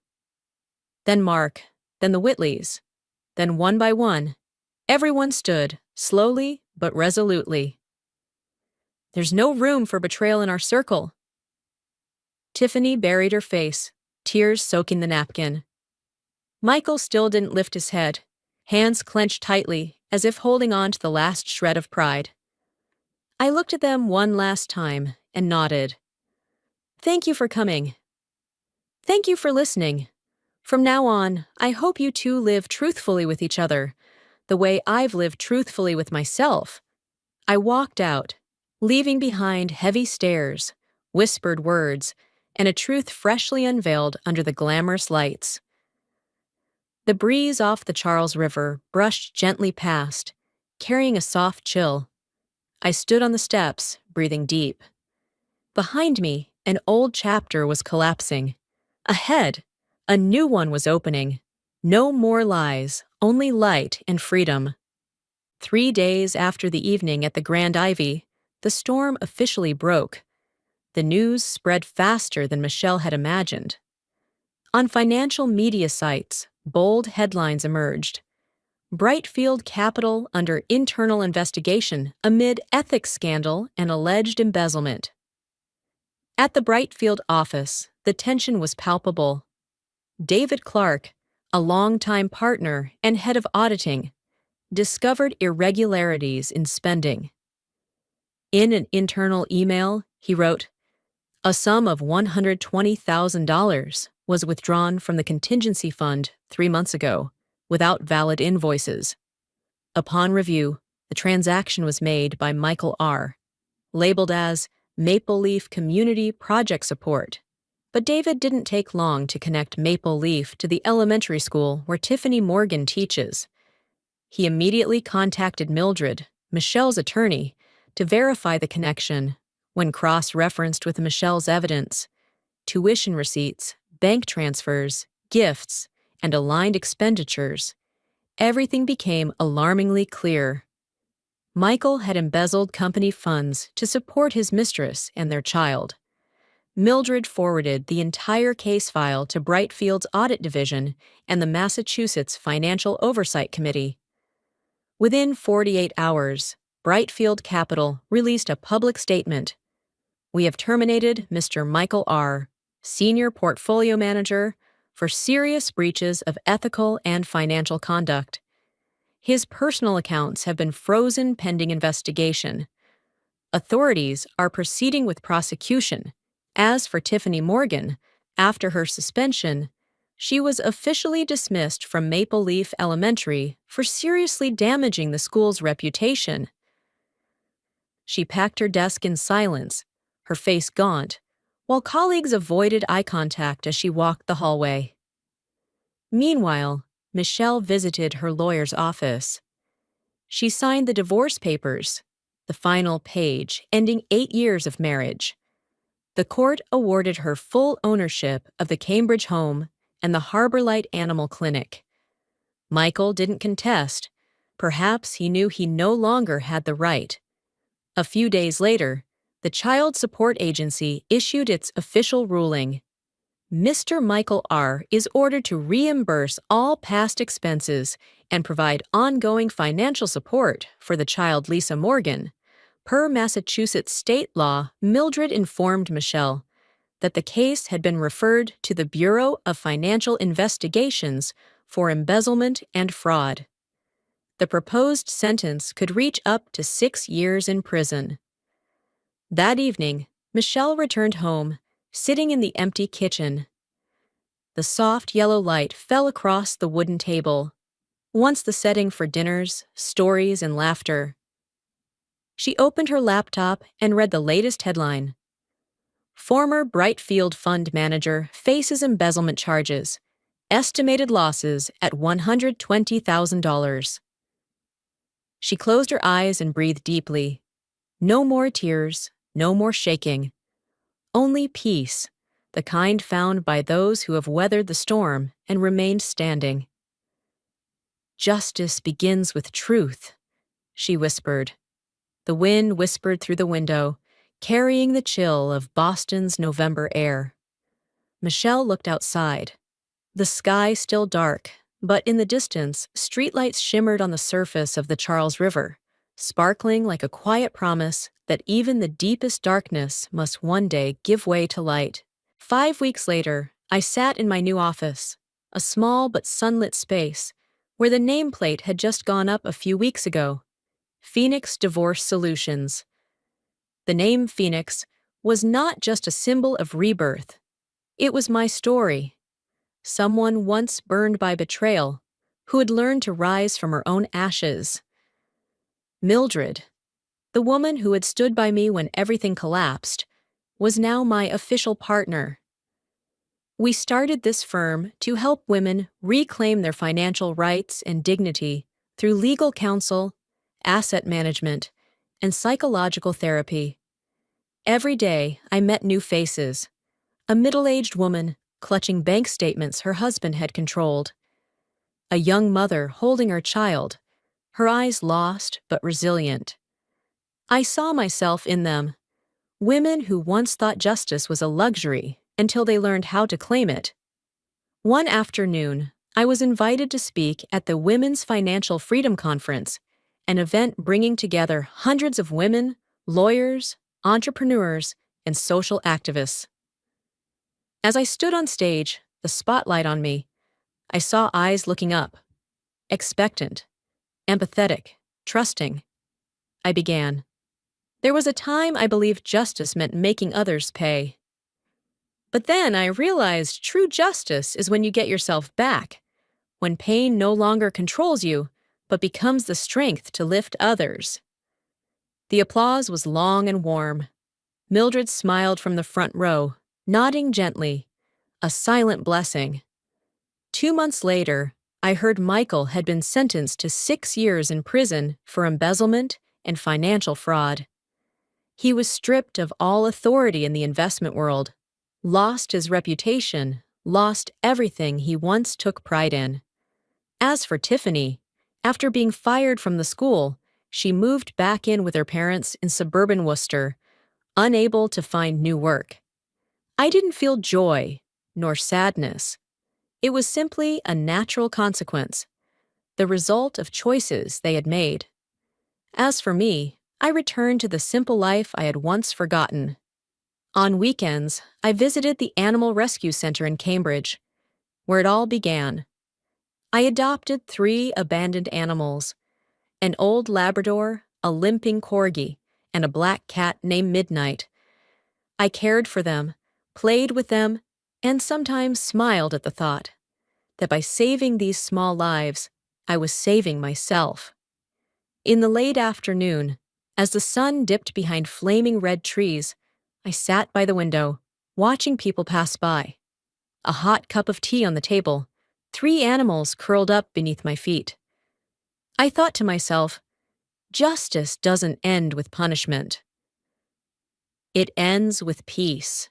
Then Mark, then the Whitleys. Then one by one, everyone stood, slowly but resolutely. There's no room for betrayal in our circle. Tiffany buried her face, tears soaking the napkin. Michael still didn't lift his head, hands clenched tightly as if holding on to the last shred of pride. I looked at them one last time and nodded. Thank you for coming. Thank you for listening. From now on, I hope you two live truthfully with each other, the way I've lived truthfully with myself. I walked out, leaving behind heavy stares, whispered words, and a truth freshly unveiled under the glamorous lights. The breeze off the Charles River brushed gently past, carrying a soft chill. I stood on the steps, breathing deep. Behind me, an old chapter was collapsing. Ahead, a new one was opening. No more lies, only light and freedom. 3 days after the evening at the Grand Ivy, the storm officially broke. The news spread faster than Michelle had imagined. On financial media sites, bold headlines emerged. Brightfield Capital under internal investigation amid ethics scandal and alleged embezzlement. At the Brightfield office, the tension was palpable. David Clark, a longtime partner and head of auditing, discovered irregularities in spending. In an internal email, he wrote, "A sum of $120,000 was withdrawn from the contingency fund 3 months ago, without valid invoices. Upon review, the transaction was made by Michael R., labeled as Maple Leaf Community Project Support. But David didn't take long to connect Maple Leaf to the elementary school where Tiffany Morgan teaches. He immediately contacted Mildred, Michelle's attorney, to verify the connection. When cross-referenced with Michelle's evidence, tuition receipts, bank transfers, gifts, and aligned expenditures, everything became alarmingly clear. Michael had embezzled company funds to support his mistress and their child. Mildred forwarded the entire case file to Brightfield's Audit Division and the Massachusetts Financial Oversight Committee. Within 48 hours, Brightfield Capital released a public statement. "We have terminated Mr. Michael R., Senior Portfolio Manager, for serious breaches of ethical and financial conduct. His personal accounts have been frozen pending investigation. Authorities are proceeding with prosecution. As for Tiffany Morgan, after her suspension, she was officially dismissed from Maple Leaf Elementary for seriously damaging the school's reputation." She packed her desk in silence, her face gaunt, while colleagues avoided eye contact as she walked the hallway. Meanwhile, Michelle visited her lawyer's office. She signed the divorce papers, the final page ending 8 years of marriage. The court awarded her full ownership of the Cambridge home and the Harbor Light Animal Clinic. Michael didn't contest. Perhaps he knew he no longer had the right. A few days later, the Child Support Agency issued its official ruling. Mr. Michael R. is ordered to reimburse all past expenses and provide ongoing financial support for the child Lisa Morgan. Per Massachusetts state law, Mildred informed Michelle that the case had been referred to the Bureau of Financial Investigations for embezzlement and fraud. The proposed sentence could reach up to 6 years in prison. That evening, Michelle returned home, sitting in the empty kitchen. The soft yellow light fell across the wooden table, once the setting for dinners, stories, and laughter. She opened her laptop and read the latest headline. "Former Brightfield Fund Manager faces embezzlement charges. Estimated losses at $120,000. She closed her eyes and breathed deeply. No more tears, no more shaking. Only peace, the kind found by those who have weathered the storm and remained standing. "Justice begins with truth," she whispered. The wind whispered through the window, carrying the chill of Boston's November air. Michelle looked outside. The sky still dark, but in the distance, streetlights shimmered on the surface of the Charles River, sparkling like a quiet promise that even the deepest darkness must one day give way to light. 5 weeks later, I sat in my new office, a small but sunlit space, where the nameplate had just gone up a few weeks ago. Phoenix Divorce Solutions. The name Phoenix was not just a symbol of rebirth. It was my story. Someone once burned by betrayal, who had learned to rise from her own ashes. Mildred, the woman who had stood by me when everything collapsed, was now my official partner. We started this firm to help women reclaim their financial rights and dignity through legal counsel, asset management, and psychological therapy. Every day, I met new faces. A middle-aged woman clutching bank statements her husband had controlled. A young mother holding her child, her eyes lost but resilient. I saw myself in them. Women who once thought justice was a luxury until they learned how to claim it. One afternoon, I was invited to speak at the Women's Financial Freedom Conference, an event bringing together hundreds of women, lawyers, entrepreneurs, and social activists. As I stood on stage, the spotlight on me, I saw eyes looking up, expectant, empathetic, trusting. I began. There was a time I believed justice meant making others pay. But then I realized true justice is when you get yourself back, when pain no longer controls you, but becomes the strength to lift others. The applause was long and warm. Mildred smiled from the front row, nodding gently, a silent blessing. 2 months later, I heard Michael had been sentenced to 6 years in prison for embezzlement and financial fraud. He was stripped of all authority in the investment world, lost his reputation, lost everything he once took pride in. As for Tiffany, after being fired from the school, she moved back in with her parents in suburban Worcester, unable to find new work. I didn't feel joy, nor sadness. It was simply a natural consequence, the result of choices they had made. As for me, I returned to the simple life I had once forgotten. On weekends, I visited the Animal Rescue Center in Cambridge, where it all began. I adopted 3 abandoned animals, an old Labrador, a limping corgi, and a black cat named Midnight. I cared for them, played with them, and sometimes smiled at the thought that by saving these small lives, I was saving myself. In the late afternoon, as the sun dipped behind flaming red trees, I sat by the window, watching people pass by. A hot cup of tea on the table, 3 animals curled up beneath my feet. I thought to myself, justice doesn't end with punishment. It ends with peace.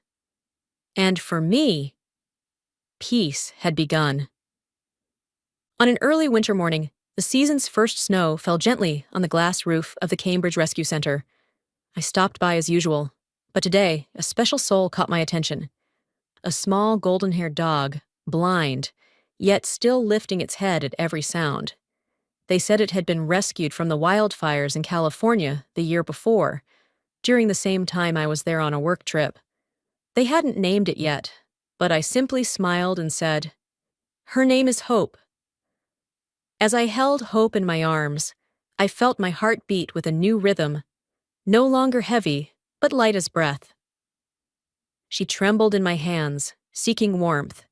And for me, peace had begun. On an early winter morning, the season's first snow fell gently on the glass roof of the Cambridge Rescue Center. I stopped by as usual, but today a special soul caught my attention. A small golden-haired dog, blind, yet still lifting its head at every sound. They said it had been rescued from the wildfires in California the year before, during the same time I was there on a work trip. They hadn't named it yet, but I simply smiled and said, "Her name is Hope." As I held Hope in my arms, I felt my heart beat with a new rhythm, no longer heavy, but light as breath. She trembled in my hands, seeking warmth,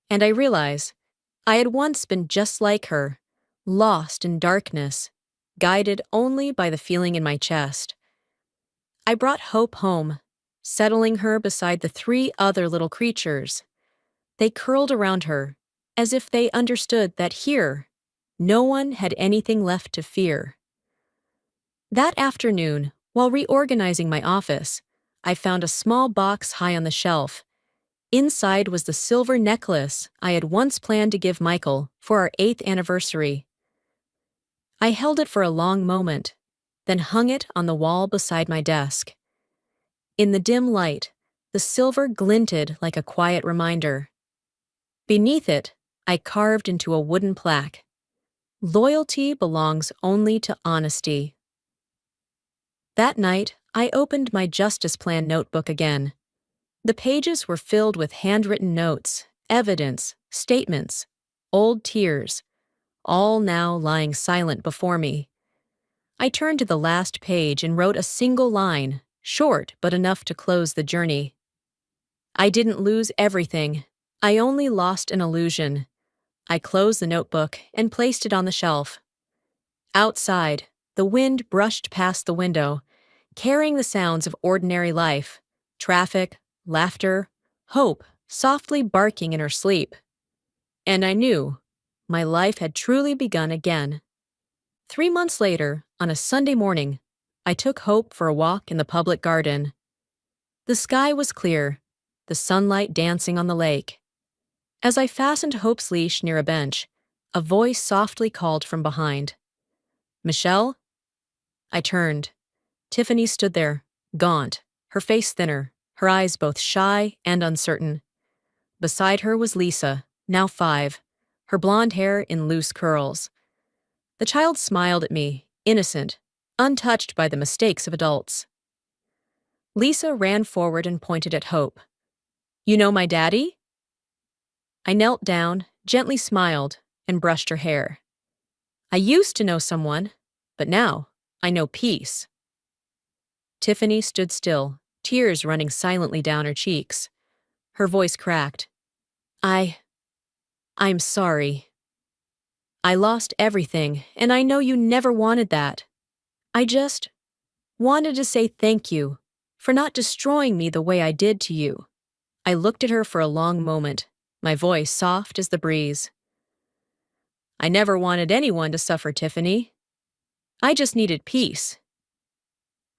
and I realized I had once been just like her, lost in darkness, guided only by the feeling in my chest. I brought Hope home, settling her beside the 3 other little creatures. They curled around her, as if they understood that here, no one had anything left to fear. That afternoon, while reorganizing my office, I found a small box high on the shelf. Inside was the silver necklace I had once planned to give Michael for our 8th anniversary. I held it for a long moment, then hung it on the wall beside my desk. In the dim light, the silver glinted like a quiet reminder. Beneath it, I carved into a wooden plaque. Loyalty belongs only to honesty. That night, I opened my justice plan notebook again. The pages were filled with handwritten notes, evidence, statements, old tears, all now lying silent before me. I turned to the last page and wrote a single line, short but enough to close the journey. I didn't lose everything. I only lost an illusion. I closed the notebook and placed it on the shelf. Outside, the wind brushed past the window, carrying the sounds of ordinary life, traffic, laughter, hope softly barking in her sleep. And I knew my life had truly begun again. 3 months later, on a Sunday morning, I took Hope for a walk in the public garden. The sky was clear, the sunlight dancing on the lake. As I fastened Hope's leash near a bench, a voice softly called from behind. "Michelle?" I turned. Tiffany stood there, gaunt, her face thinner, her eyes both shy and uncertain. Beside her was Lisa, now 5, her blonde hair in loose curls. The child smiled at me, innocent, untouched by the mistakes of adults. Lisa ran forward and pointed at Hope. "You know my daddy?" I knelt down, gently smiled, and brushed her hair. "I used to know someone, but now I know peace." Tiffany stood still, tears running silently down her cheeks. Her voice cracked. I'm sorry. I lost everything, and I know you never wanted that. I just wanted to say thank you for not destroying me the way I did to you." I looked at her for a long moment, my voice soft as the breeze. "I never wanted anyone to suffer, Tiffany. I just needed peace.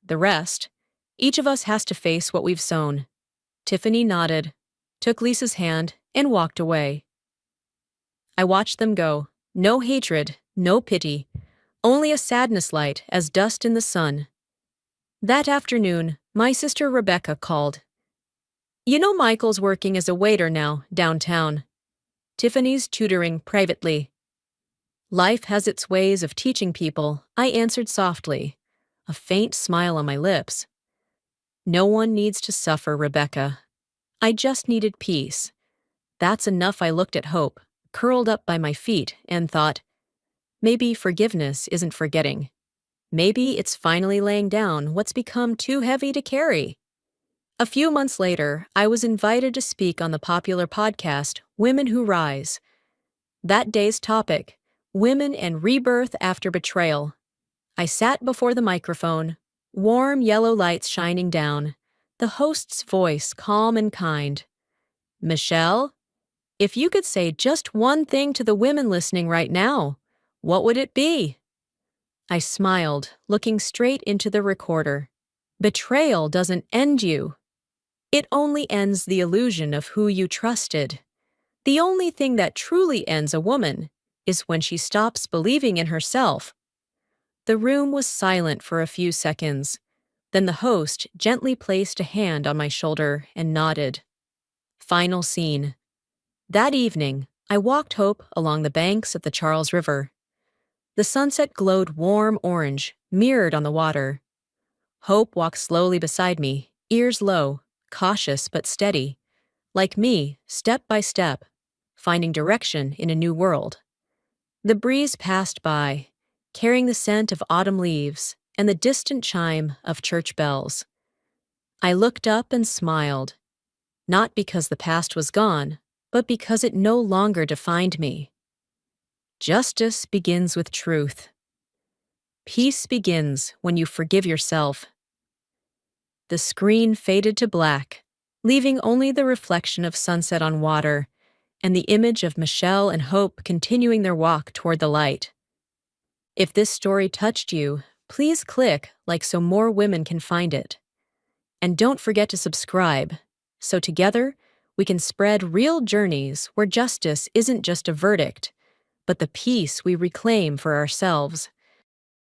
The rest, each of us has to face what we've sown." Tiffany nodded, took Lisa's hand, and walked away. I watched them go. No hatred, no pity, only a sadness light as dust in the sun. That afternoon, my sister Rebecca called. "You know Michael's working as a waiter now, downtown. Tiffany's tutoring privately." "Life has its ways of teaching people," I answered softly, a faint smile on my lips. "No one needs to suffer, Rebecca. I just needed peace. That's enough." I looked at Hope, curled up by my feet, and thought, maybe forgiveness isn't forgetting. Maybe it's finally laying down what's become too heavy to carry. A few months later, I was invited to speak on the popular podcast, Women Who Rise. That day's topic, Women and Rebirth After Betrayal. I sat before the microphone, warm yellow lights shining down, the host's voice calm and kind. "Michelle, if you could say just one thing to the women listening right now, what would it be?" I smiled, looking straight into the recorder. Betrayal doesn't end you. It only ends the illusion of who you trusted. The only thing that truly ends a woman is when she stops believing in herself. The room was silent for a few seconds. Then the host gently placed a hand on my shoulder and nodded. Final scene. That evening, I walked Hope along the banks of the Charles River. The sunset glowed warm orange, mirrored on the water. Hope walked slowly beside me, ears low, cautious but steady. Like me, step by step, finding direction in a new world. The breeze passed by, carrying the scent of autumn leaves and the distant chime of church bells. I looked up and smiled, not because the past was gone, but because it no longer defined me. Justice begins with truth. Peace begins when you forgive yourself. The screen faded to black, leaving only the reflection of sunset on water and the image of Michelle and Hope continuing their walk toward the light. If this story touched you, please click like so more women can find it. And don't forget to subscribe, so together we can spread real journeys where justice isn't just a verdict, but the peace we reclaim for ourselves.